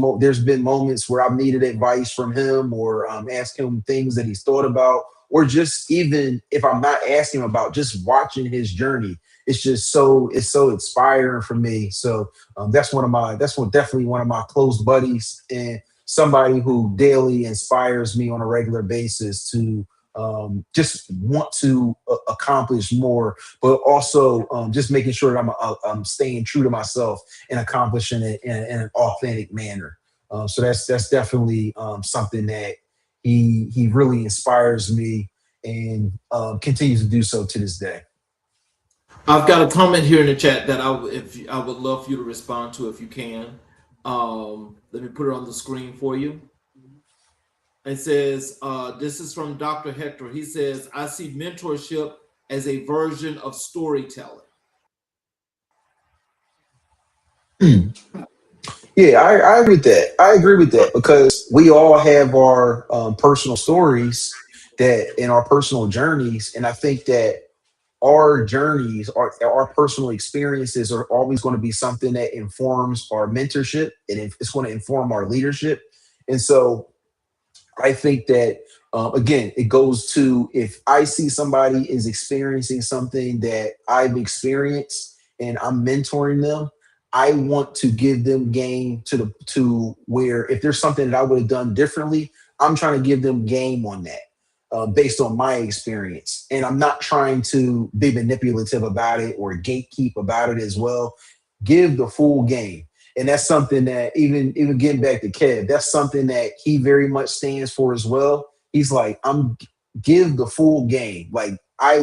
Speaker 3: been moments where I've needed advice from him, or ask him things that he's thought about, or just even if I'm not asking him about, just watching his journey, it's so inspiring for me. So that's definitely one of my close buddies, and somebody who daily inspires me on a regular basis to just want to accomplish more, but also just making sure that I'm staying true to myself and accomplishing it in an authentic manner. So that's definitely something that he really inspires me, and continues to do so to this day.
Speaker 2: I've got a comment here in the chat that I would love for you to respond to if you can. Let me put it on the screen for you. It says, this is from Dr. Hector. He says, I see mentorship as a version of storytelling.
Speaker 3: Yeah, I agree with that. I agree with that, because we all have our personal stories that in our personal journeys, and I think that our journeys, our personal experiences are always going to be something that informs our mentorship, and it's going to inform our leadership. And so I think that, again, it goes to, if I see somebody is experiencing something that I've experienced and I'm mentoring them, I want to give them game to where, if there's something that I would have done differently, I'm trying to give them game on that, based on my experience. And I'm not trying to be manipulative about it or gatekeep about it as well. Give the full game. And that's something that, even getting back to Kev, that's something that he very much stands for as well. He's like, give the full game. Like, I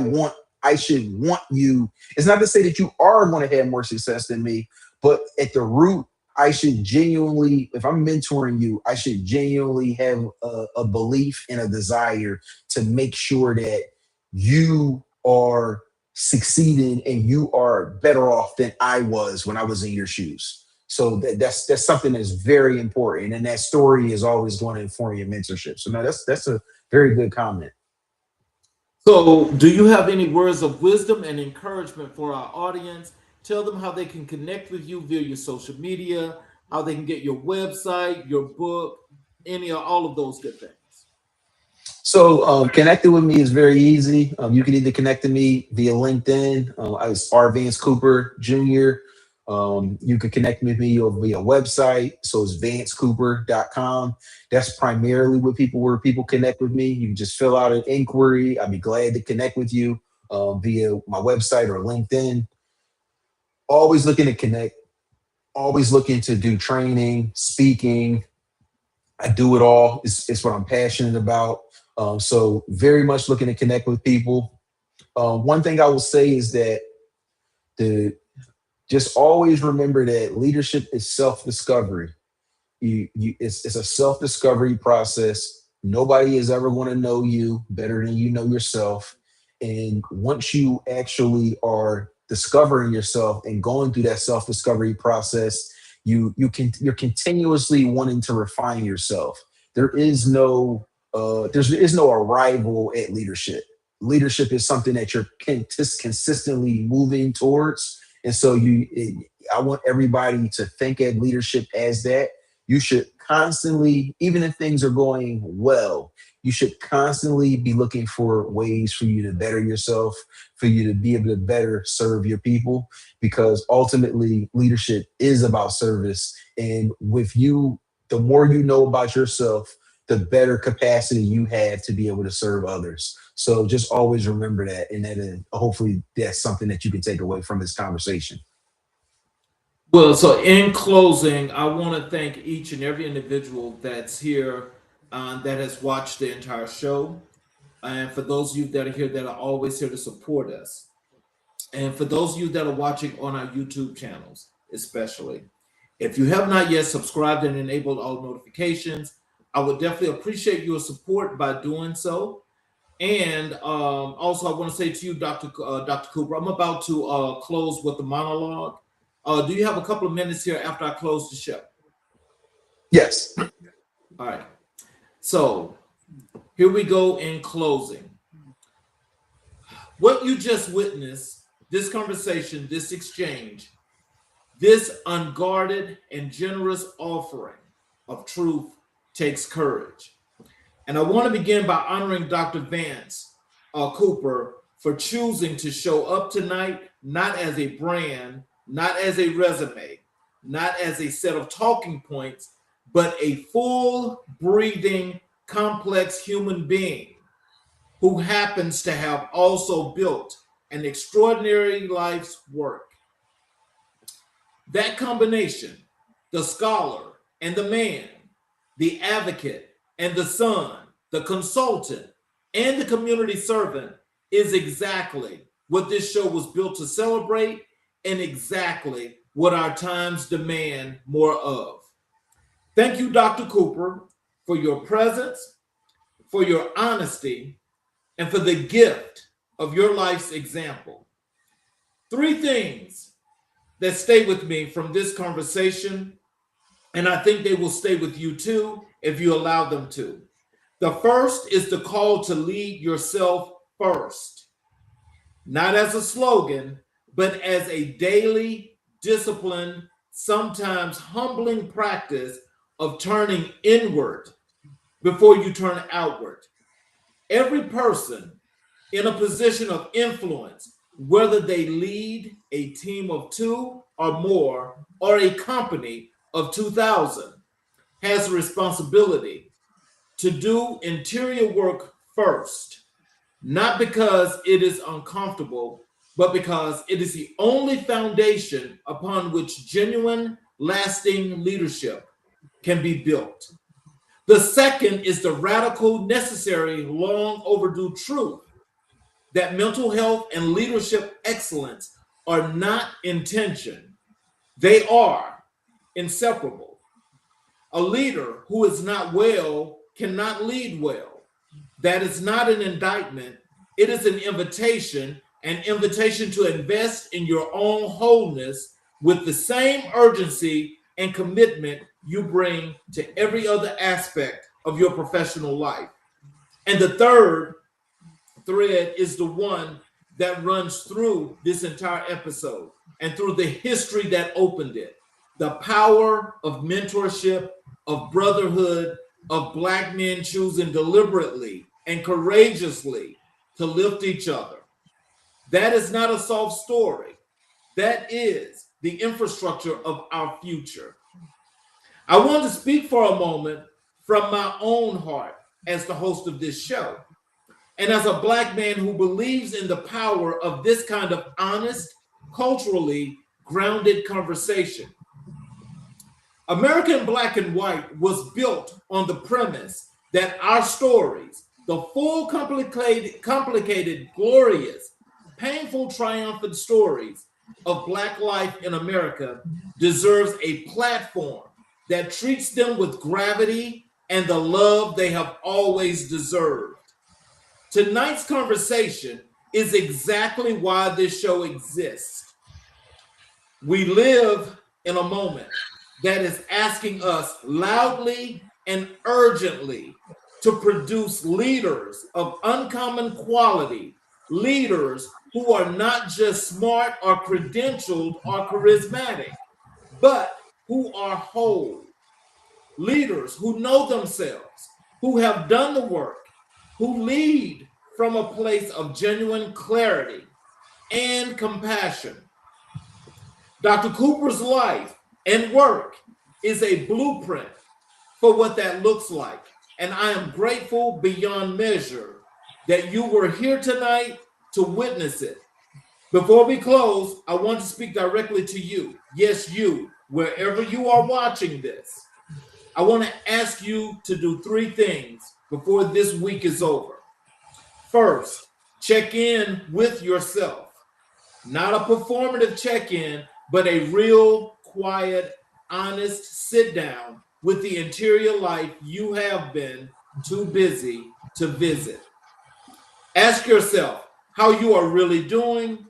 Speaker 3: should want you. It's not to say that you are going to have more success than me, but at the root, I should genuinely, if I'm mentoring you, I should genuinely have a belief and a desire to make sure that you are succeeding and you are better off than I was when I was in your shoes. So that's something that's very important, and that story is always going to inform your mentorship. So no, that's a very good comment.
Speaker 2: So, do you have any words of wisdom and encouragement for our audience? Tell them how they can connect with you via your social media, how they can get your website, your book, any or all of those good things.
Speaker 3: So connecting with me is very easy. You can either connect to me via LinkedIn. I was Vance Cooper Jr. You can connect with me over via website. So it's vancecooper.com. That's primarily where people connect with me. You can just fill out an inquiry. I'd be glad to connect with you via my website or LinkedIn. Always looking to connect, always looking to do training, speaking. I do it all. It's what I'm passionate about. So very much looking to connect with people. One thing I will say is that just always remember that leadership is self-discovery. It's a self-discovery process. Nobody is ever going to know you better than you know yourself. And once you actually are discovering yourself and going through that self-discovery process, you're continuously wanting to refine yourself. There is no arrival at leadership. Leadership is something that you're just consistently moving towards. And so I want everybody to think of leadership as that. You should constantly, even if things are going well, you should constantly be looking for ways for you to better yourself, for you to be able to better serve your people, because ultimately leadership is about service. And with you, the more you know about yourself, the better capacity you have to be able to serve others. So just always remember that. And then hopefully that's something that you can take away from this conversation.
Speaker 2: Well, so in closing, I want to thank each and every individual that's here, that has watched the entire show. And for those of you that are here that are always here to support us. And for those of you that are watching on our YouTube channels, especially, if you have not yet subscribed and enabled all notifications, I would definitely appreciate your support by doing so. And also, I want to say to you, Dr. Cooper, I'm about to close with the monologue. Do you have a couple of minutes here after I close the show?
Speaker 3: Yes.
Speaker 2: All right. So here we go in closing. What you just witnessed, this conversation, this exchange, this unguarded and generous offering of truth takes courage. And I want to begin by honoring Dr. Vance Cooper for choosing to show up tonight, not as a brand, not as a resume, not as a set of talking points, but a full, breathing, complex human being who happens to have also built an extraordinary life's work. That combination, the scholar and the man, the advocate and the son, the consultant and the community servant, is exactly what this show was built to celebrate and exactly what our times demand more of. Thank you, Dr. Cooper, for your presence, for your honesty, and for the gift of your life's example. Three things that stay with me from this conversation, and I think they will stay with you too if you allow them to. The first is the call to lead yourself first, not as a slogan, but as a daily, disciplined, sometimes humbling practice of turning inward before you turn outward. Every person in a position of influence, whether they lead a team of 2 or more or a company of 2,000, has a responsibility to do interior work first, not because it is uncomfortable, but because it is the only foundation upon which genuine, lasting leadership can be built. The second is the radical, necessary, long overdue truth that mental health and leadership excellence are not in tension. They are inseparable. A leader who is not well cannot lead well. That is not an indictment. It is an invitation to invest in your own wholeness with the same urgency and commitment you bring to every other aspect of your professional life. And the third thread is the one that runs through this entire episode and through the history that opened it. The power of mentorship, of brotherhood, of Black men choosing deliberately and courageously to lift each other. That is not a soft story. That is the infrastructure of our future. I want to speak for a moment from my own heart as the host of this show, and as a Black man who believes in the power of this kind of honest, culturally grounded conversation. American Black and White was built on the premise that our stories, the full, complicated, glorious, painful, triumphant stories of Black life in America, deserves a platform that treats them with gravity and the love they have always deserved. Tonight's conversation is exactly why this show exists. We live in a moment that is asking us loudly and urgently to produce leaders of uncommon quality, leaders who are not just smart or credentialed or charismatic, but who are whole, leaders who know themselves, who have done the work, who lead from a place of genuine clarity and compassion. Dr. Cooper's life and work is a blueprint for what that looks like. And I am grateful beyond measure that you were here tonight to witness it. Before we close, I want to speak directly to you. Yes, you, wherever you are watching this. I want to ask you to do 3 things before this week is over. First, check in with yourself. Not a performative check-in, but a real, quiet, honest sit-down with the interior life you have been too busy to visit. Ask yourself how you are really doing.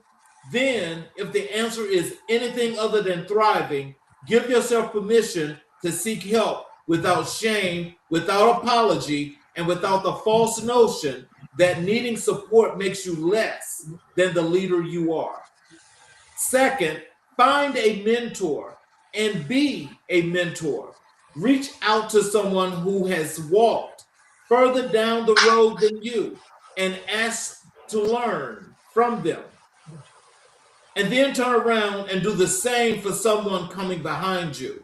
Speaker 2: Then, if the answer is anything other than thriving, give yourself permission to seek help without shame, without apology, and without the false notion that needing support makes you less than the leader you are. Second, find a mentor and be a mentor. Reach out to someone who has walked further down the road than you and ask to learn from them. And then turn around and do the same for someone coming behind you.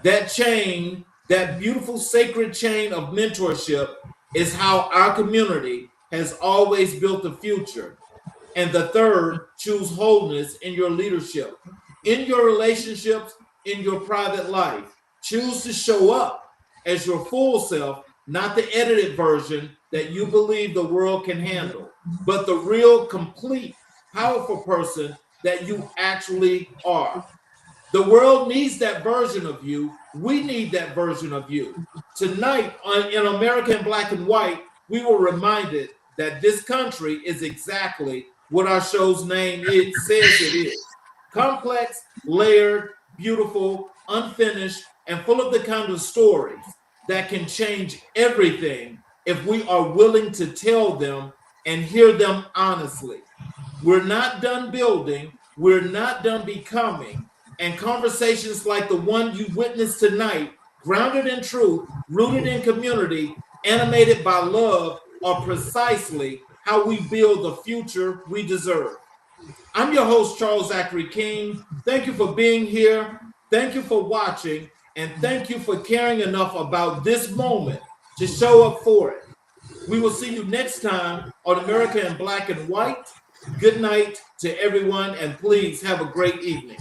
Speaker 2: That chain, that beautiful sacred chain of mentorship is how our community has always built the future. And the third, choose wholeness in your leadership, in your relationships, in your private life. Choose to show up as your full self, not the edited version that you believe the world can handle, but the real, complete, powerful person that you actually are. The world needs that version of you. We need that version of you. Tonight in America in Black and White, we were reminded that this country is exactly what our show's name says it is. Complex, layered, beautiful, unfinished, and full of the kind of stories that can change everything if we are willing to tell them and hear them honestly. We're not done building, we're not done becoming, and conversations like the one you witnessed tonight, grounded in truth, rooted in community, animated by love, are precisely how we build the future we deserve. I'm your host, Charles Zachary King. Thank you for being here. Thank you for watching. And thank you for caring enough about this moment to show up for it. We will see you next time on America in Black and White. Good night to everyone, and please have a great evening.